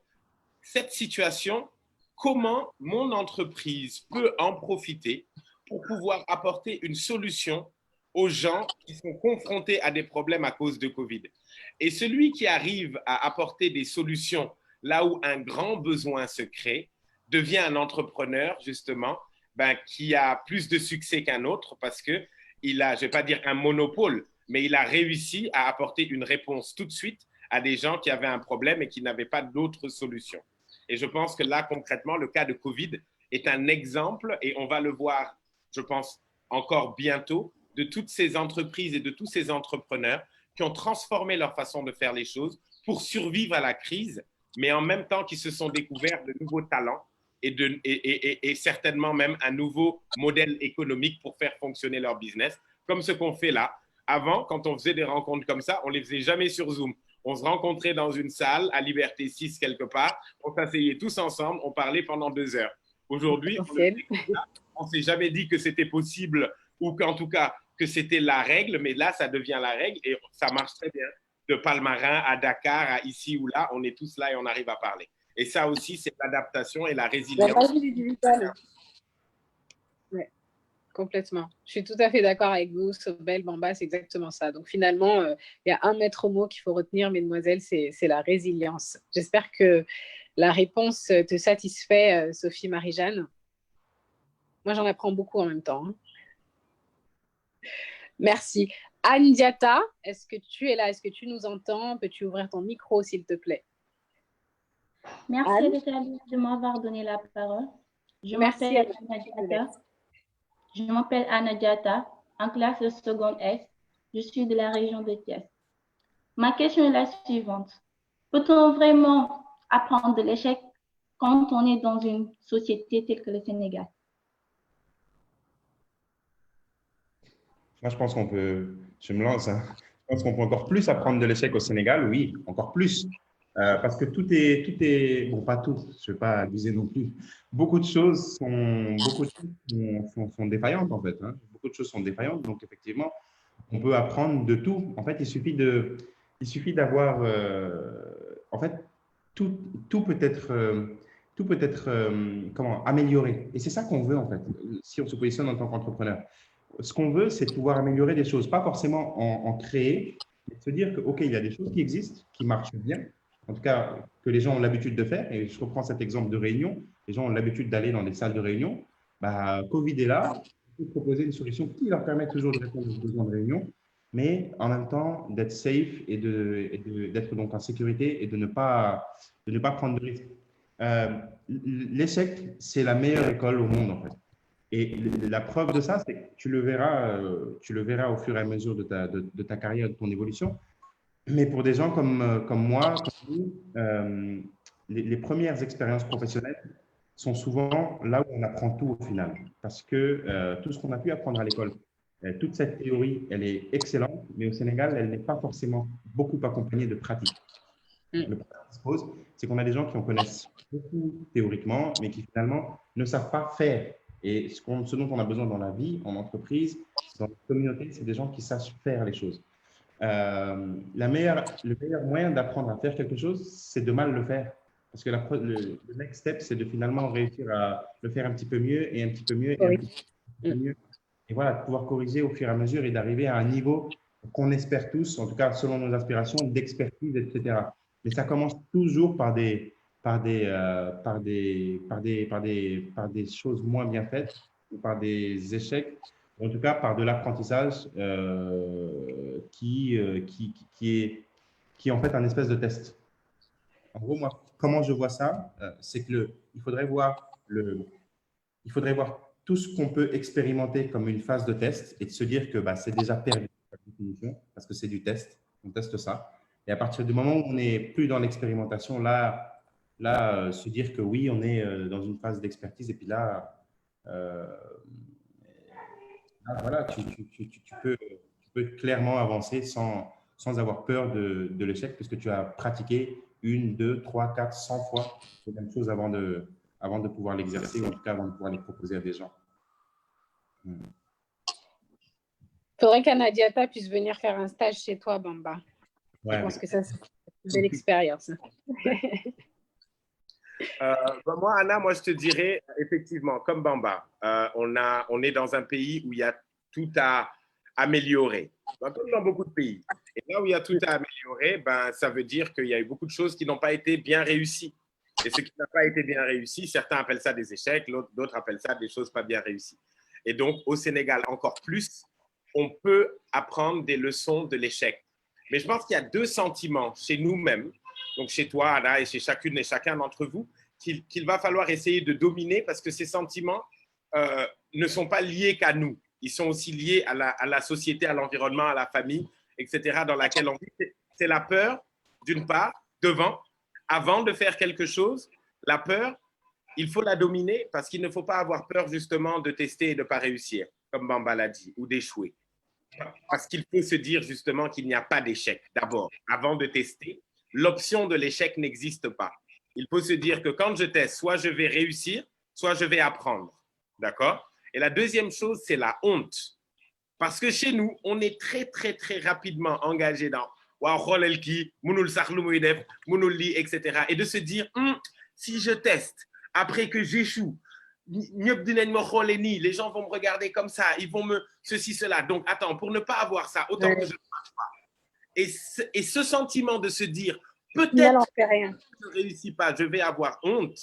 cette situation, comment mon entreprise peut en profiter pour pouvoir apporter une solution aux gens qui sont confrontés à des problèmes à cause de Covid. Et celui qui arrive à apporter des solutions là où un grand besoin se crée, devient un entrepreneur, justement, qui a plus de succès qu'un autre parce qu'il a, je ne vais pas dire un monopole, mais il a réussi à apporter une réponse tout de suite à des gens qui avaient un problème et qui n'avaient pas d'autre solution. Et je pense que là, concrètement, le cas de Covid est un exemple, et on va le voir, je pense, encore bientôt, de toutes ces entreprises et de tous ces entrepreneurs qui ont transformé leur façon de faire les choses pour survivre à la crise, mais en même temps qui se sont découverts de nouveaux talents et certainement même un nouveau modèle économique pour faire fonctionner leur business, comme ce qu'on fait là. Avant, quand on faisait des rencontres comme ça, on ne les faisait jamais sur Zoom. On se rencontrait dans une salle à Liberté 6 quelque part, on s'asseyait tous ensemble, on parlait pendant 2 heures. Aujourd'hui, on ne s'est jamais dit que c'était possible ou qu'en tout cas que c'était la règle, mais là, ça devient la règle et ça marche très bien. De Palmarin à Dakar, à ici ou là, on est tous là et on arrive à parler. Et ça aussi, c'est l'adaptation et la résilience. La magie du digital. Ouais. Complètement. Je suis tout à fait d'accord avec vous, Sobel, Bamba, c'est exactement ça. Donc finalement, il y a un maître mot qu'il faut retenir, mesdemoiselles, c'est la résilience. J'espère que la réponse te satisfait, Sophie Marie-Jeanne. Moi, j'en apprends beaucoup en même temps. Hein. Merci. Anne Diata, est-ce que tu es là? Est-ce que tu nous entends? Peux-tu ouvrir ton micro, s'il te plaît? Merci de m'avoir donné la parole. Je m'appelle Anna Diata, en classe de seconde S. Je suis de la région de Thiès. Ma question est la suivante. Peut-on vraiment apprendre de l'échec quand on est dans une société telle que le Sénégal? Moi, je pense qu'on peut, je me lance, hein. Je pense qu'on peut encore plus apprendre de l'échec au Sénégal, oui, encore plus. Parce que tout est, bon, pas tout, je ne vais pas abuser non plus. Beaucoup de choses sont défaillantes, en fait. Hein. Beaucoup de choses sont défaillantes, donc effectivement, on peut apprendre de tout. En fait, il suffit d'avoir, en fait, tout peut être, comment, amélioré. Et c'est ça qu'on veut, en fait, si on se positionne en tant qu'entrepreneur. Ce qu'on veut, c'est pouvoir améliorer des choses, pas forcément en créer, mais se dire que, OK, il y a des choses qui existent, qui marchent bien, en tout cas, que les gens ont l'habitude de faire. Et je reprends cet exemple de réunion. Les gens ont l'habitude d'aller dans des salles de réunion. Bah, Covid est là. Il faut proposer une solution qui leur permet toujours de répondre aux besoins de réunion, mais en même temps d'être safe et d'être donc en sécurité et de ne pas prendre de risques. L'échec, c'est la meilleure école au monde, en fait. Et la preuve de ça, c'est que tu le verras au fur et à mesure de ta carrière, de ton évolution. Mais pour des gens comme moi, comme nous, les premières expériences professionnelles sont souvent là où on apprend tout au final. Parce que tout ce qu'on a pu apprendre à l'école, toute cette théorie, elle est excellente, mais au Sénégal, elle n'est pas forcément beaucoup accompagnée de pratique. Le problème qui se pose, c'est qu'on a des gens qui en connaissent beaucoup théoriquement, mais qui finalement ne savent pas faire. Et ce dont on a besoin dans la vie, en entreprise, dans la communauté, c'est des gens qui sachent faire les choses. Le meilleur moyen d'apprendre à faire quelque chose, c'est de mal le faire. Parce que le next step, c'est de finalement réussir à le faire un petit peu mieux et un petit peu mieux et un petit peu mieux. Et voilà, de pouvoir corriger au fur et à mesure et d'arriver à un niveau qu'on espère tous, en tout cas selon nos aspirations, d'expertise, etc. Mais ça commence toujours par des choses moins bien faites ou par des échecs, en tout cas par de l'apprentissage qui est en fait un espèce de test. En gros, moi, comment je vois ça, c'est que il faudrait voir tout ce qu'on peut expérimenter comme une phase de test et de se dire que bah, c'est déjà perdu par définition parce que c'est du test, on teste ça. Et à partir du moment où on n'est plus dans l'expérimentation, là se dire que oui, on est dans une phase d'expertise et puis là, voilà, tu peux clairement avancer sans avoir peur de l'échec puisque tu as pratiqué 1, 2, 3, 4, 100 fois les mêmes choses avant de pouvoir l'exercer ou en tout cas avant de pouvoir les proposer à des gens. Il faudrait qu'Anna Diata puisse venir faire un stage chez toi, Bamba. Ouais, je pense que ça, c'est une belle expérience. Moi, Anna, je te dirais, effectivement, comme Bamba, on est dans un pays où il y a tout à améliorer, comme dans beaucoup de pays. Et là où il y a tout à améliorer, ça veut dire qu'il y a eu beaucoup de choses qui n'ont pas été bien réussies. Et ce qui n'a pas été bien réussi, certains appellent ça des échecs, d'autres appellent ça des choses pas bien réussies. Et donc, au Sénégal, encore plus, on peut apprendre des leçons de l'échec. Mais je pense qu'il y a deux sentiments chez nous-mêmes, donc chez toi, Anna, et chez chacune et chacun d'entre vous, qu'il va falloir essayer de dominer parce que ces sentiments ne sont pas liés qu'à nous. Ils sont aussi liés à la société, à l'environnement, à la famille, etc., dans laquelle on vit. C'est la peur, d'une part, avant de faire quelque chose. La peur, il faut la dominer parce qu'il ne faut pas avoir peur justement de tester et de ne pas réussir, comme Bamba l'a dit, ou d'échouer. Parce qu'il faut se dire justement qu'il n'y a pas d'échec. D'abord, avant de tester, l'option de l'échec n'existe pas. Il faut se dire que quand je teste, soit je vais réussir, soit je vais apprendre. D'accord ? Et la deuxième chose, c'est la honte. Parce que chez nous, on est très, très, très rapidement engagé dans etc. Et de se dire, si je teste, après que j'échoue, les gens vont me regarder comme ça, ils vont me ceci, cela. Donc, attends, pour ne pas avoir ça, autant que je ne marche pas. Et ce sentiment de se dire, peut-être que je ne réussis pas, je vais avoir honte.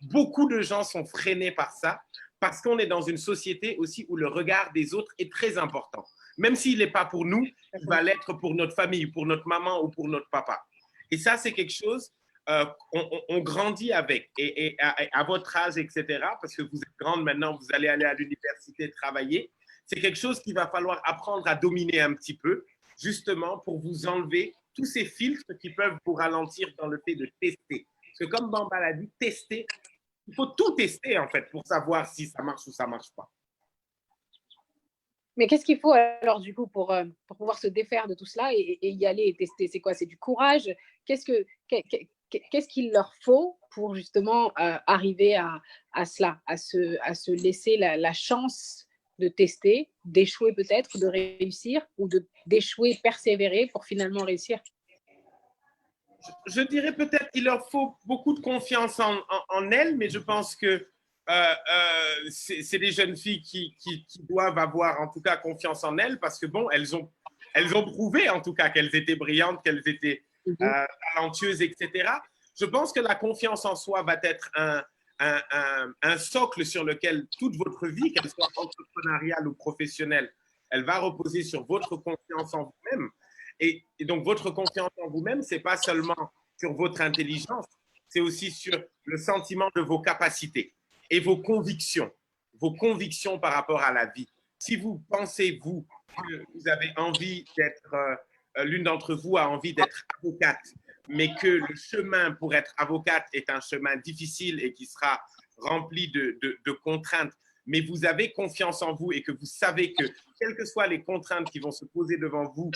Beaucoup de gens sont freinés par ça parce qu'on est dans une société aussi où le regard des autres est très important. Même s'il n'est pas pour nous, il va l'être pour notre famille, pour notre maman ou pour notre papa. Et ça, c'est quelque chose on grandit avec. Et à votre âge, etc., parce que vous êtes grande maintenant, vous allez aller à l'université travailler, c'est quelque chose qu'il va falloir apprendre à dominer un petit peu, justement pour vous enlever tous ces filtres qui peuvent vous ralentir dans le fait de tester. Parce que comme Bamba l'a dit, tester, il faut tout tester en fait pour savoir si ça marche ou ça ne marche pas. Mais qu'est-ce qu'il faut alors du coup pour pouvoir se défaire de tout cela et y aller et tester? C'est quoi? C'est du courage? Qu'est-ce qu'il leur faut pour justement arriver à cela, à se laisser la chance de tester, d'échouer peut-être, de réussir ou d'échouer, persévérer pour finalement réussir? Je dirais peut-être qu'il leur faut beaucoup de confiance en elles, mais je pense que c'est des jeunes filles qui doivent avoir en tout cas confiance en elles parce que bon, elles ont prouvé en tout cas qu'elles étaient brillantes, qu'elles étaient talentueuses, etc. Je pense que la confiance en soi va être un socle sur lequel toute votre vie, qu'elle soit entrepreneuriale ou professionnelle, elle va reposer sur votre confiance en vous-même. Et donc, votre confiance en vous-même, ce n'est pas seulement sur votre intelligence, c'est aussi sur le sentiment de vos capacités et vos convictions par rapport à la vie. Si vous pensez, vous, que vous avez envie d'être, l'une d'entre vous a envie d'être avocate, mais que le chemin pour être avocate est un chemin difficile et qui sera rempli de contraintes, mais vous avez confiance en vous et que vous savez que, quelles que soient les contraintes qui vont se poser devant vous,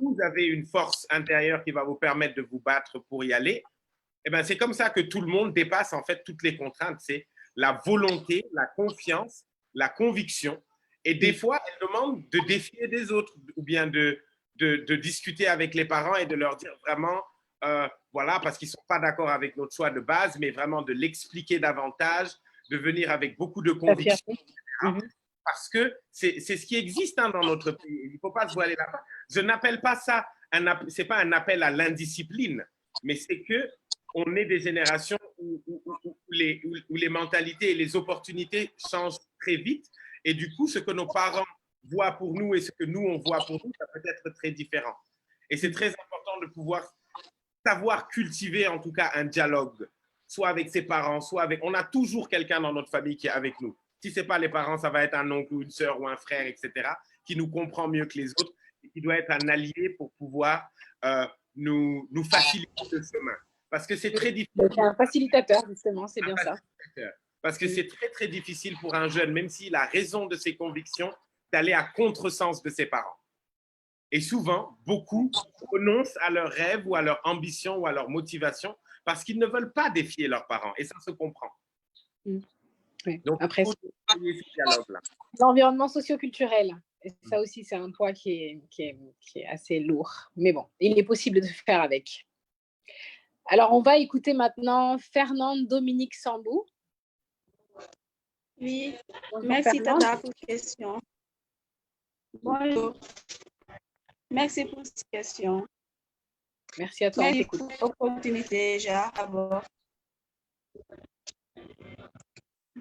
vous avez une force intérieure qui va vous permettre de vous battre pour y aller, et bien c'est comme ça que tout le monde dépasse en fait toutes les contraintes. C'est la volonté, la confiance, la conviction. Et des fois, elle demande de défier des autres ou bien de discuter avec les parents et de leur dire vraiment, voilà, parce qu'ils ne sont pas d'accord avec notre choix de base, mais vraiment de l'expliquer davantage, de venir avec beaucoup de conviction. Parce que c'est ce qui existe dans notre pays. Il ne faut pas se voiler la face. Je n'appelle pas ça, ce n'est pas un appel à l'indiscipline, mais c'est que on est des générations où les mentalités et les opportunités changent très vite. Et du coup, ce que nos parents voient pour nous et ce que nous, on voit pour nous, ça peut être très différent. Et c'est très important de pouvoir savoir cultiver, en tout cas, un dialogue, soit avec ses parents, soit avec… On a toujours quelqu'un dans notre famille qui est avec nous. Si ce n'est pas les parents, ça va être un oncle ou une sœur ou un frère, etc., qui nous comprend mieux que les autres et qui doit être un allié pour pouvoir nous faciliter le chemin. Parce que c'est très difficile. C'est un facilitateur, justement, c'est bien ça. Parce que c'est très, très difficile pour un jeune, même s'il a raison de ses convictions, d'aller à contresens de ses parents. Et souvent, beaucoup renoncent à leurs rêves ou à leur ambition ou à leur motivation parce qu'ils ne veulent pas défier leurs parents. Et ça se comprend. Oui. Donc, après, l'environnement socio-culturel, et ça aussi, c'est un poids qui est assez lourd. Mais bon, il est possible de faire avec. Alors, on va écouter maintenant Fernande Dominique Sambou. Oui, bonjour, merci Fernande. Tata pour la question. Bonjour. Merci pour cette question. Merci à toi. Merci pour l'opportunité déjà d'abord.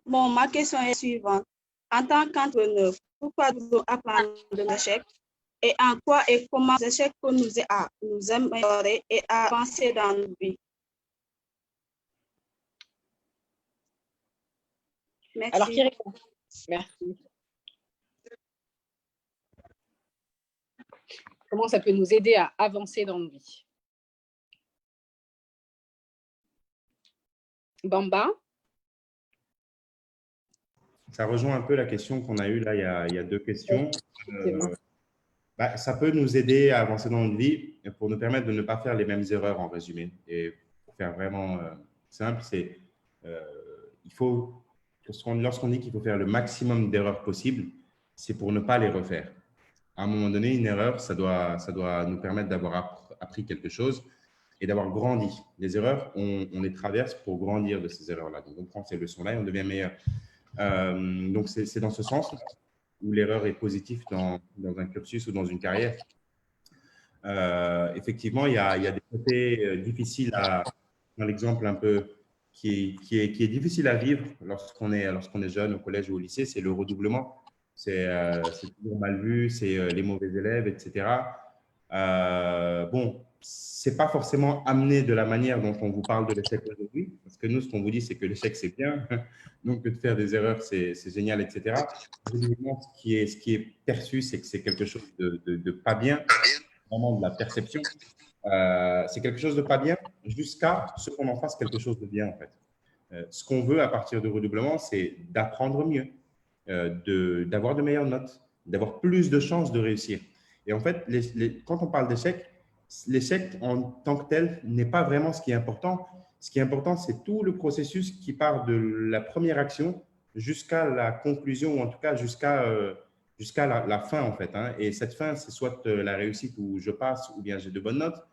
Bon, ma question est suivante. En tant qu'entrepreneur, pourquoi devons-nous apprendre de l'échec et en quoi et comment les échecs peuvent nous aider à nous améliorer et à avancer dans nos vies? Merci. Alors, qui répond? Merci. Comment ça peut nous aider à avancer dans nos vies? Bamba? Ça rejoint un peu la question qu'on a eue là, il y a deux questions. Ça peut nous aider à avancer dans notre vie pour nous permettre de ne pas faire les mêmes erreurs en résumé. Et pour faire vraiment simple, c'est il faut, lorsqu'on dit qu'il faut faire le maximum d'erreurs possibles, c'est pour ne pas les refaire. À un moment donné, une erreur, ça doit nous permettre d'avoir appris quelque chose et d'avoir grandi. Les erreurs, on les traverse pour grandir de ces erreurs-là. Donc, on prend ces leçons-là et on devient meilleur. Donc, c'est dans ce sens où l'erreur est positive dans un cursus ou dans une carrière. Effectivement, il y a des côtés difficiles dans l'exemple un peu qui est difficile à vivre lorsqu'on est jeune au collège ou au lycée, c'est le redoublement. C'est toujours mal vu, c'est les mauvais élèves, etc. Bon, c'est pas forcément amené de la manière dont on vous parle de l'échec aujourd'hui, parce que nous, ce qu'on vous dit, c'est que l'échec, c'est bien, donc de faire des erreurs, c'est génial, etc. Évidemment, ce qui est perçu, c'est que c'est quelque chose de pas bien, vraiment de la perception. C'est quelque chose de pas bien jusqu'à ce qu'on en fasse quelque chose de bien, en fait. Ce qu'on veut à partir du redoublement, c'est d'apprendre mieux, d'avoir de meilleures notes, d'avoir plus de chances de réussir. Et en fait, quand on parle d'échec, l'échec en tant que tel n'est pas vraiment ce qui est important. Ce qui est important, c'est tout le processus qui part de la première action jusqu'à la conclusion, ou en tout cas jusqu'à la fin, en fait. Hein. Et cette fin, c'est soit la réussite où je passe ou bien j'ai de bonnes notes,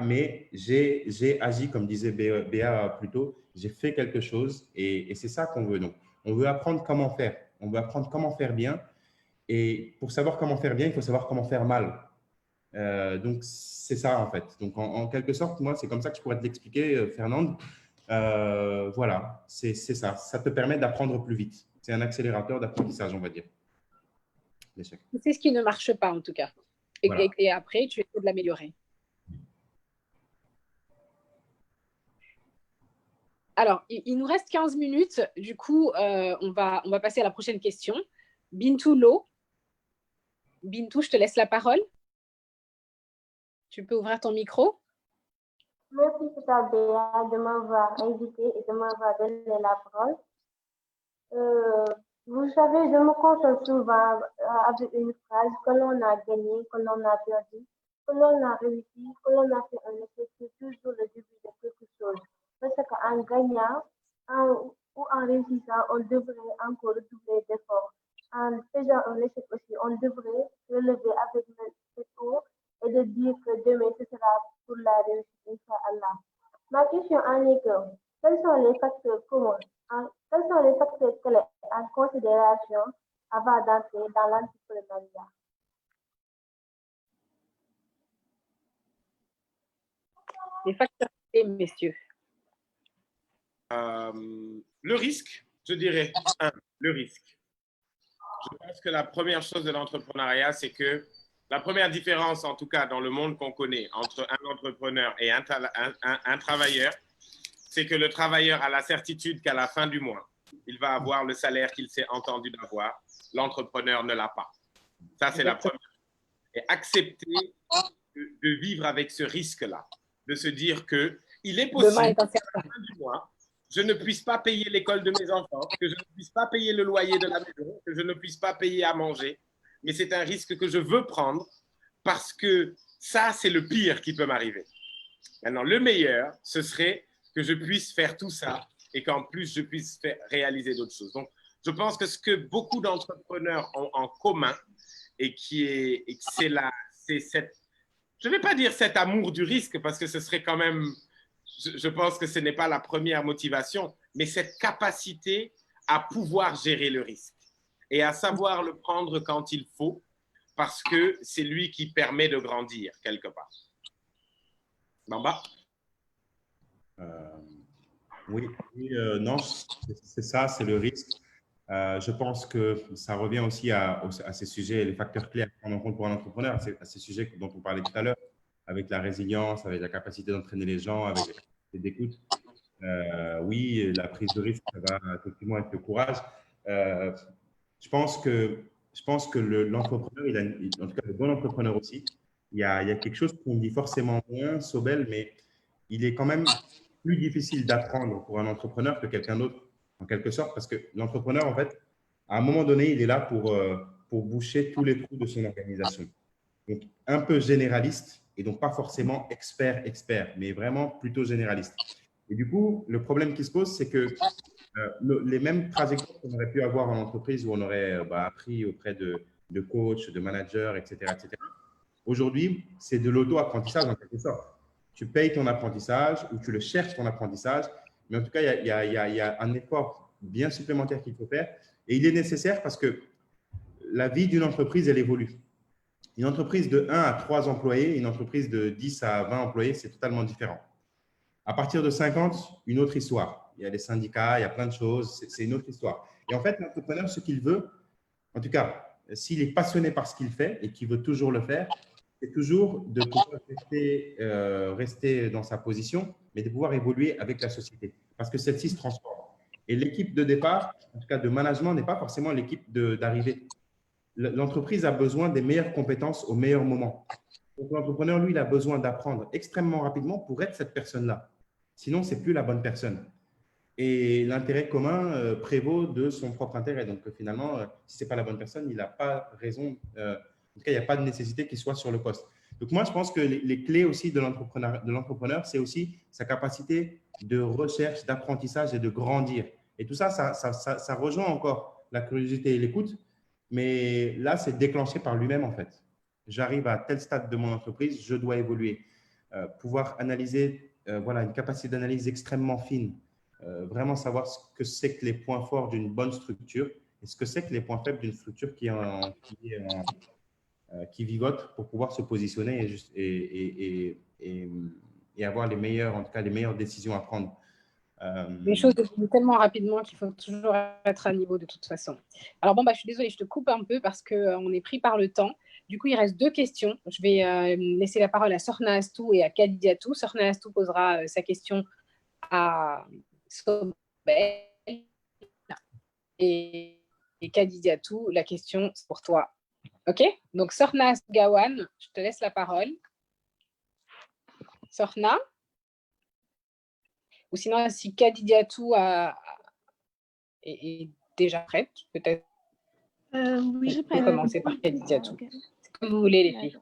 mais j'ai agi, comme disait Béa plus tôt, j'ai fait quelque chose et c'est ça qu'on veut. Donc, on veut apprendre comment faire. On veut apprendre comment faire bien. Et pour savoir comment faire bien, il faut savoir comment faire mal. Donc, c'est ça, en fait. Donc, en quelque sorte, moi, c'est comme ça que je pourrais te l'expliquer, Fernande. Voilà, c'est ça. Ça te permet d'apprendre plus vite. C'est un accélérateur d'apprentissage, on va dire. L'échec. C'est ce qui ne marche pas, en tout cas. Et, Voilà. et après, tu essaies de l'améliorer. Alors, il nous reste 15 minutes. Du coup, on va passer à la prochaine question. Bintou Lo. Bintou, je te laisse la parole. Tu peux ouvrir ton micro. Merci, Tata Béa, de m'avoir invité et de m'avoir donné la parole. Vous savez, je me concentre souvent avec une phrase que l'on a gagné, que l'on a perdu, que l'on a réussi, que l'on a fait un échec, c'est toujours le début de quelque chose. Parce qu'en gagnant ou en réussissant, on devrait encore redoubler d'efforts. En faisant un échec aussi, on devrait relever avec cette eau et de dire que demain, ce sera pour la réussite, Inch'Allah. Ma question en est que, quels sont les facteurs communs, quels sont les facteurs clés en considération avant d'entrer dans l'entrepreneuriat? Les facteurs clés, messieurs. Le risque, je dirais. Le risque. Je pense que la première chose de l'entrepreneuriat, c'est que la première différence, en tout cas dans le monde qu'on connaît, entre un entrepreneur et un travailleur, c'est que le travailleur a la certitude qu'à la fin du mois, il va avoir le salaire qu'il s'est entendu d'avoir. L'entrepreneur ne l'a pas. Ça, c'est la première. Et accepter de vivre avec ce risque-là, de se dire qu'il est possible qu'à la fin du mois, je ne puisse pas payer l'école de mes enfants, que je ne puisse pas payer le loyer de la maison, que je ne puisse pas payer à manger. Mais c'est un risque que je veux prendre parce que ça, c'est le pire qui peut m'arriver. Maintenant, le meilleur, ce serait que je puisse faire tout ça et qu'en plus, je puisse réaliser d'autres choses. Donc, je pense que ce que beaucoup d'entrepreneurs ont en commun et c'est cette, je ne vais pas dire cet amour du risque parce que ce serait quand même, je pense que ce n'est pas la première motivation, mais cette capacité à pouvoir gérer le risque et à savoir le prendre quand il faut parce que c'est lui qui permet de grandir quelque part. Bamba? Oui, non, c'est ça, c'est le risque. Je pense que ça revient aussi à ces sujets, les facteurs clés à prendre en compte pour un entrepreneur, à ces sujets dont on parlait tout à l'heure, avec la résilience, avec la capacité d'entraîner les gens, avec la capacité d'écoute. Oui, la prise de risque, ça va effectivement avec le courage. Je pense que l'entrepreneur, en tout cas le bon entrepreneur aussi, il y a quelque chose qu'on dit forcément moins, Sobel, mais il est quand même plus difficile d'apprendre pour un entrepreneur que quelqu'un d'autre, en quelque sorte, parce que l'entrepreneur, en fait, à un moment donné, il est là pour boucher tous les trous de son organisation. Donc, un peu généraliste et donc pas forcément expert, mais vraiment plutôt généraliste. Et du coup, le problème qui se pose, c'est que les mêmes trajectoires qu'on aurait pu avoir en entreprise où on aurait appris auprès de coachs, de managers, etc., aujourd'hui, c'est de l'auto-apprentissage en quelque sorte. Tu payes ton apprentissage ou tu le cherches ton apprentissage, mais en tout cas, il y a un effort bien supplémentaire qu'il faut faire. Et il est nécessaire parce que la vie d'une entreprise, elle évolue. Une entreprise de 1 à 3 employés, une entreprise de 10 à 20 employés, c'est totalement différent. À partir de 50, une autre histoire. Il y a les syndicats, il y a plein de choses, c'est une autre histoire. Et en fait, l'entrepreneur, ce qu'il veut, en tout cas, s'il est passionné par ce qu'il fait et qu'il veut toujours le faire, c'est toujours de pouvoir rester dans sa position, mais de pouvoir évoluer avec la société parce que celle-ci se transforme. Et l'équipe de départ, en tout cas de management, n'est pas forcément l'équipe d'arrivée. L'entreprise a besoin des meilleures compétences au meilleur moment. Donc, l'entrepreneur, lui, il a besoin d'apprendre extrêmement rapidement pour être cette personne-là. Sinon, ce n'est plus la bonne personne. Et l'intérêt commun prévaut de son propre intérêt. Donc, finalement, si ce n'est pas la bonne personne, il n'a pas raison. En tout cas, il n'y a pas de nécessité qu'il soit sur le poste. Donc, moi, je pense que les clés aussi de l'entrepreneur, c'est aussi sa capacité de recherche, d'apprentissage et de grandir. Et tout ça, ça rejoint encore la curiosité et l'écoute. Mais là, c'est déclenché par lui-même, en fait. J'arrive à tel stade de mon entreprise, je dois évoluer. Pouvoir analyser, voilà, une capacité d'analyse extrêmement fine. Vraiment savoir ce que c'est que les points forts d'une bonne structure et ce que c'est que les points faibles d'une structure qui vigote pour pouvoir se positionner et avoir les meilleures, en tout cas, les meilleures décisions à prendre. Les choses évoluent tellement rapidement qu'il faut toujours être à niveau de toute façon. Alors bon, je suis désolée, je te coupe un peu parce qu'on est pris par le temps. Du coup, il reste 2 questions. Je vais laisser la parole à Sorna Astou et à Khadijatou. Sorna Astou posera sa question à Sobel et Khadijatou, la question c'est pour toi. OK? Donc, Sorna Astou Gawan, je te laisse la parole. Sorna? Ou sinon, si Khadijatou est déjà prête, peut-être. Oui, je peux commencer par Khadijatou. Okay. C'est comme vous voulez, les filles.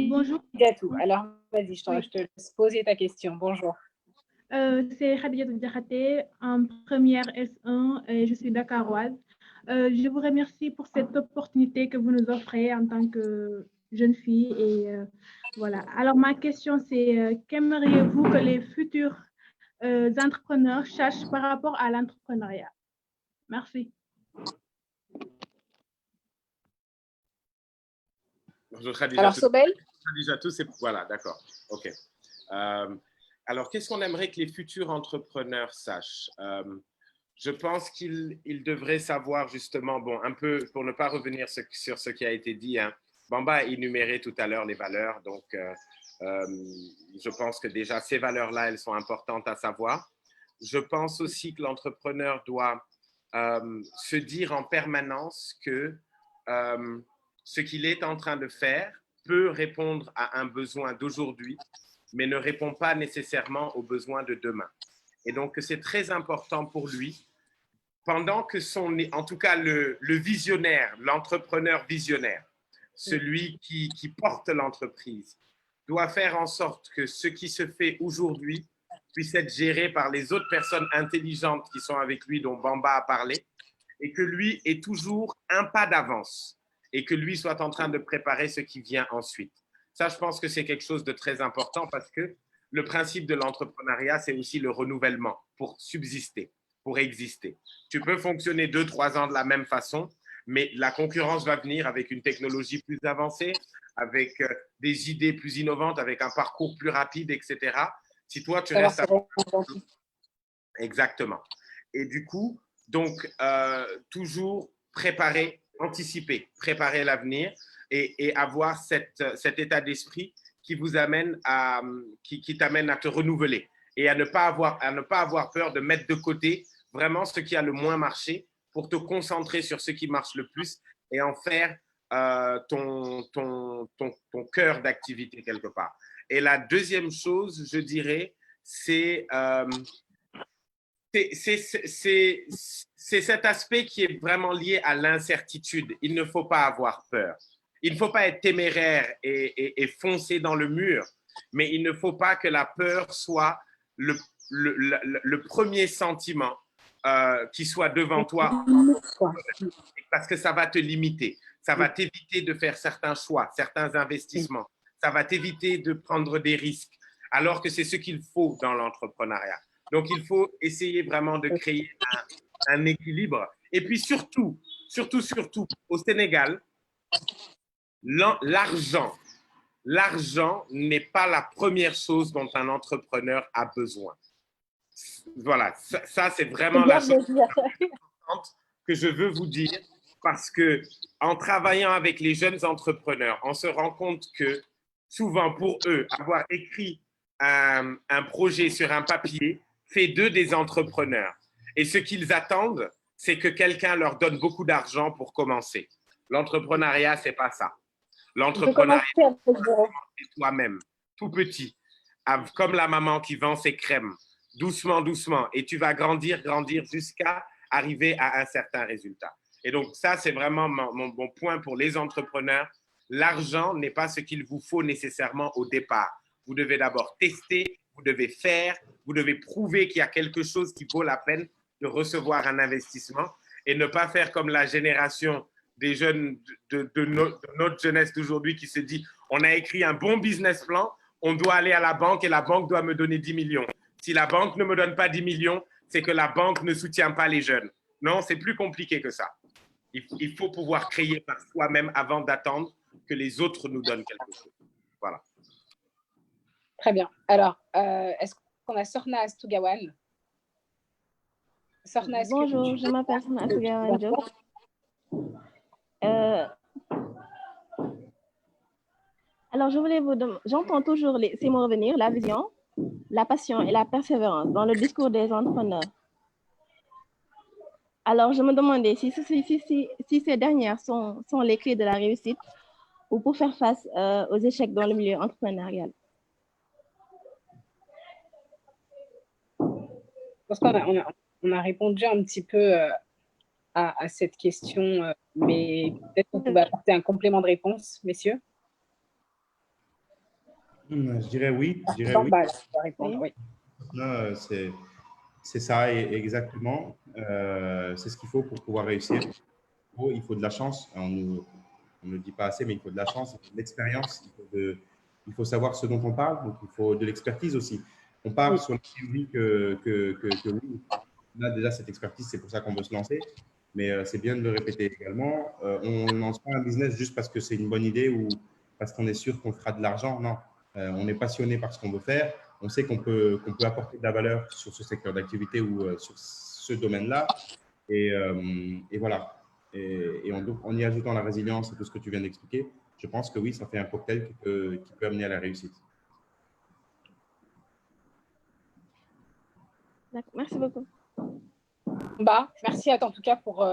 Bonjour. Khadijatou, alors vas-y, je te laisse poser ta question. Bonjour. C'est Khadijatou Diakhaté, en première S1 et je suis dakaroise. Je vous remercie pour cette opportunité que vous nous offrez en tant que jeune fille. Et voilà. Alors, ma question, c'est qu'aimeriez-vous que les futurs entrepreneurs sachent par rapport à l'entrepreneuriat? Merci. Bonjour Khadijatou. Alors, Sobel? Khadijatou, c'est… Voilà, d'accord. OK. Alors, qu'est-ce qu'on aimerait que les futurs entrepreneurs sachent? Je pense qu'ils devraient savoir justement, bon, un peu, pour ne pas revenir sur ce qui a été dit, hein, Bamba a énuméré tout à l'heure les valeurs, donc je pense que déjà ces valeurs-là, elles sont importantes à savoir. Je pense aussi que l'entrepreneur doit se dire en permanence que ce qu'il est en train de faire peut répondre à un besoin d'aujourd'hui, mais ne répond pas nécessairement aux besoins de demain. Et donc, c'est très important pour lui, pendant que en tout cas le visionnaire, l'entrepreneur visionnaire, celui qui porte l'entreprise, doit faire en sorte que ce qui se fait aujourd'hui puisse être géré par les autres personnes intelligentes qui sont avec lui, dont Bamba a parlé, et que lui ait toujours un pas d'avance et que lui soit en train de préparer ce qui vient ensuite. Ça, je pense que c'est quelque chose de très important parce que le principe de l'entrepreneuriat, c'est aussi le renouvellement pour subsister, pour exister. Tu peux fonctionner 2-3 ans de la même façon, mais la concurrence va venir avec une technologie plus avancée, avec des idées plus innovantes, avec un parcours plus rapide, etc. Si toi, tu restes… Exactement. Et du coup, donc, toujours préparer, anticiper, préparer l'avenir et avoir cet état d'esprit qui vous amène qui t'amène à te renouveler et à ne pas avoir peur de mettre de côté vraiment ce qui a le moins marché pour te concentrer sur ce qui marche le plus et en faire ton cœur d'activité quelque part. Et la deuxième chose, je dirais, c'est cet aspect qui est vraiment lié à l'incertitude. Il ne faut pas avoir peur. Il ne faut pas être téméraire et foncer dans le mur, mais il ne faut pas que la peur soit le premier sentiment qui soit devant toi, parce que ça va te limiter. Ça va t'éviter de faire certains choix, certains investissements. Ça va t'éviter de prendre des risques, alors que c'est ce qu'il faut dans l'entrepreneuriat. Donc, il faut essayer vraiment de créer un équilibre. Et puis surtout, au Sénégal, l'argent n'est pas la première chose dont un entrepreneur a besoin. Voilà, ça c'est vraiment la chose que je veux vous dire, parce que en travaillant avec les jeunes entrepreneurs, on se rend compte que souvent pour eux, avoir écrit un projet sur un papier fait d'eux des entrepreneurs. Et ce qu'ils attendent, c'est que quelqu'un leur donne beaucoup d'argent pour commencer. L'entrepreneuriat, c'est pas ça. L'entrepreneuriat, c'est toi-même, tout petit, comme la maman qui vend ses crèmes, doucement, doucement, et tu vas grandir jusqu'à arriver à un certain résultat. Et donc, ça, c'est vraiment mon point pour les entrepreneurs. L'argent n'est pas ce qu'il vous faut nécessairement au départ. Vous devez d'abord tester, vous devez faire, vous devez prouver qu'il y a quelque chose qui vaut la peine de recevoir un investissement et ne pas faire comme la génération des jeunes de notre jeunesse d'aujourd'hui qui se dit « on a écrit un bon business plan, on doit aller à la banque et la banque doit me donner 10 millions. Si la banque ne me donne pas 10 millions, c'est que la banque ne soutient pas les jeunes. » Non, c'est plus compliqué que ça. Il faut pouvoir créer par soi-même avant d'attendre que les autres nous donnent quelque chose. Voilà. Très bien. Alors, est-ce qu'on a Sorna Astougawan? Sorna, bonjour, je m'appelle Sorna Astougawan Diop. Alors, je voulais vous demander, j'entends toujours ces mots revenir, la vision, la passion et la persévérance dans le discours des entrepreneurs. Alors, je me demandais si ces dernières sont les clés de la réussite ou pour faire face aux échecs dans le milieu entrepreneurial. Parce qu'on a répondu un petit peu à cette question, mais peut-être qu'on peut apporter un complément de réponse, messieurs. Je dirais oui. Je dirais oui. Répondre, oui. Non, c'est ça exactement. C'est ce qu'il faut pour pouvoir réussir. Il faut de la chance. On ne le dit pas assez, mais il faut de la chance, il faut de l'expérience. Il faut savoir ce dont on parle. Donc, il faut de l'expertise aussi. On parle sur la théorie que oui, on a déjà cette expertise, c'est pour ça qu'on veut se lancer. Mais c'est bien de le répéter également. On ne lance pas un business juste parce que c'est une bonne idée ou parce qu'on est sûr qu'on fera de l'argent. Non. On est passionné par ce qu'on veut faire. On sait qu'on peut apporter de la valeur sur ce secteur d'activité ou sur ce domaine-là. Et voilà. Et en y ajoutant la résilience et tout ce que tu viens d'expliquer, je pense que oui, ça fait un cocktail qui peut amener à la réussite. Merci beaucoup. Merci en tout cas pour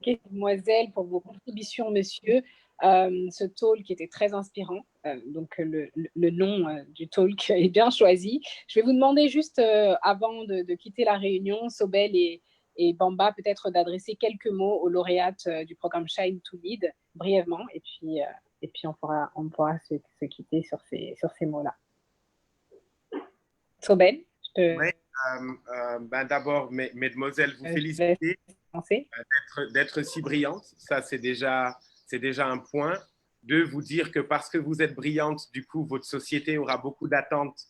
mesdemoiselles, pour vos contributions, messieurs. Ce talk était très inspirant. Donc, le nom du talk est bien choisi. Je vais vous demander juste, avant de quitter la réunion, Sobel et Bamba, peut-être d'adresser quelques mots aux lauréates du programme Shine to Lead, brièvement, et puis on pourra se quitter sur ces mots-là. Sobel, je te... Oui, d'abord, mesdemoiselles, vous féliciter d'être si brillantes. Ça, c'est déjà un point. De vous dire que parce que vous êtes brillante, du coup, votre société aura beaucoup d'attentes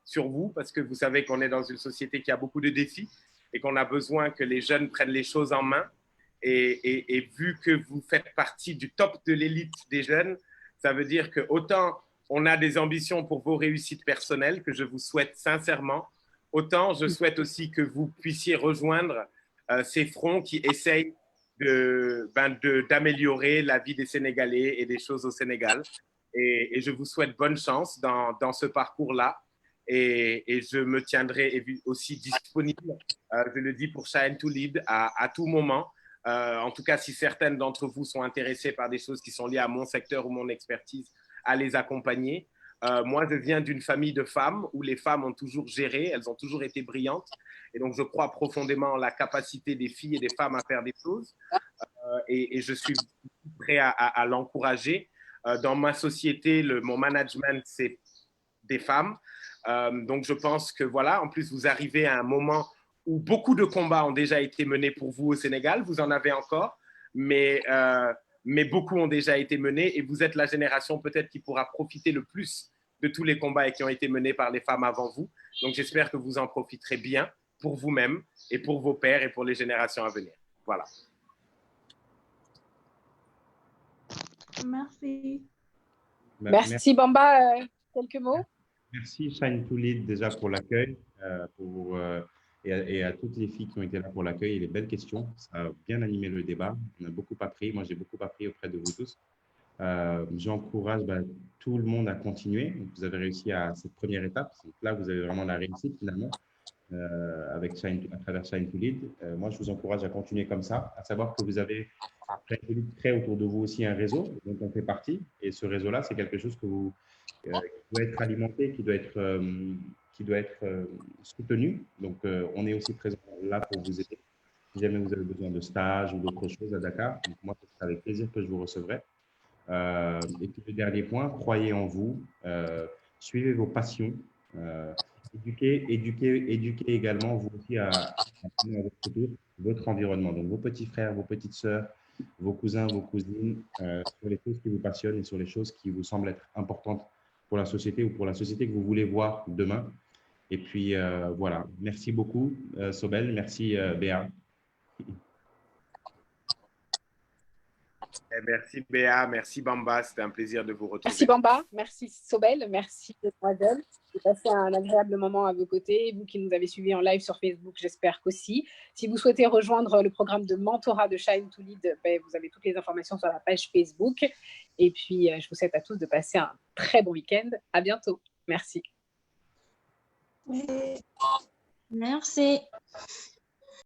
sur vous, parce que vous savez qu'on est dans une société qui a beaucoup de défis et qu'on a besoin que les jeunes prennent les choses en main. Et vu que vous faites partie du top de l'élite des jeunes, ça veut dire que autant on a des ambitions pour vos réussites personnelles, que je vous souhaite sincèrement, autant je souhaite aussi que vous puissiez rejoindre ces fronts qui essayent d'améliorer la vie des Sénégalais et des choses au Sénégal. Et je vous souhaite bonne chance dans ce parcours-là. Et je me tiendrai aussi disponible, je le dis pour Shine to Lead, à tout moment. En tout cas, si certaines d'entre vous sont intéressées par des choses qui sont liées à mon secteur ou mon expertise, à les accompagner. Moi, je viens d'une famille de femmes où les femmes ont toujours géré, elles ont toujours été brillantes. Et donc, je crois profondément en la capacité des filles et des femmes à faire des choses. Et je suis prêt à l'encourager. Dans ma société, mon management, c'est des femmes. Donc, je pense que voilà, en plus, vous arrivez à un moment où beaucoup de combats ont déjà été menés pour vous au Sénégal. Vous en avez encore, mais beaucoup ont déjà été menés et vous êtes la génération peut-être qui pourra profiter le plus de tous les combats qui ont été menés par les femmes avant vous. Donc, j'espère que vous en profiterez bien pour vous-même et pour vos pairs et pour les générations à venir. Voilà. Merci. Merci Bamba, quelques mots? Merci Shine to Lead déjà pour l'accueil et à toutes les filles qui ont été là pour l'accueil et les belles questions. Ça a bien animé le débat. On a beaucoup appris. Moi, j'ai beaucoup appris auprès de vous tous. J'encourage tout le monde à continuer. Vous avez réussi à cette première étape. Donc là, vous avez vraiment la réussite finalement à travers Shine to Lead. Moi, je vous encourage à continuer comme ça, à savoir que vous avez créé autour de vous aussi un réseau dont on fait partie. Et ce réseau-là, c'est quelque chose qui doit être alimenté, qui doit être soutenu. Donc, on est aussi présent là pour vous aider. Si jamais vous avez besoin de stages ou d'autres choses à Dakar, donc moi, ce sera avec plaisir que je vous recevrai. Et puis, le dernier point, croyez en vous, suivez vos passions, éduquez également vous aussi à votre tour, votre environnement. Donc, vos petits frères, vos petites sœurs, vos cousins, vos cousines, sur les choses qui vous passionnent et sur les choses qui vous semblent être importantes pour la société ou pour la société que vous voulez voir demain. Et puis, voilà. Merci beaucoup, Sobel. Merci, Béa. Merci Béa, merci Bamba, c'était un plaisir de vous retrouver. Merci Bamba, merci Sobel, merci Demoiselle. J'ai passé un agréable moment à vos côtés. Vous qui nous avez suivis en live sur Facebook, j'espère qu'aussi. Si vous souhaitez rejoindre le programme de mentorat de Shine to Lead, vous avez toutes les informations sur la page Facebook. Et puis, je vous souhaite à tous de passer un très bon week-end. À bientôt. Merci. Merci.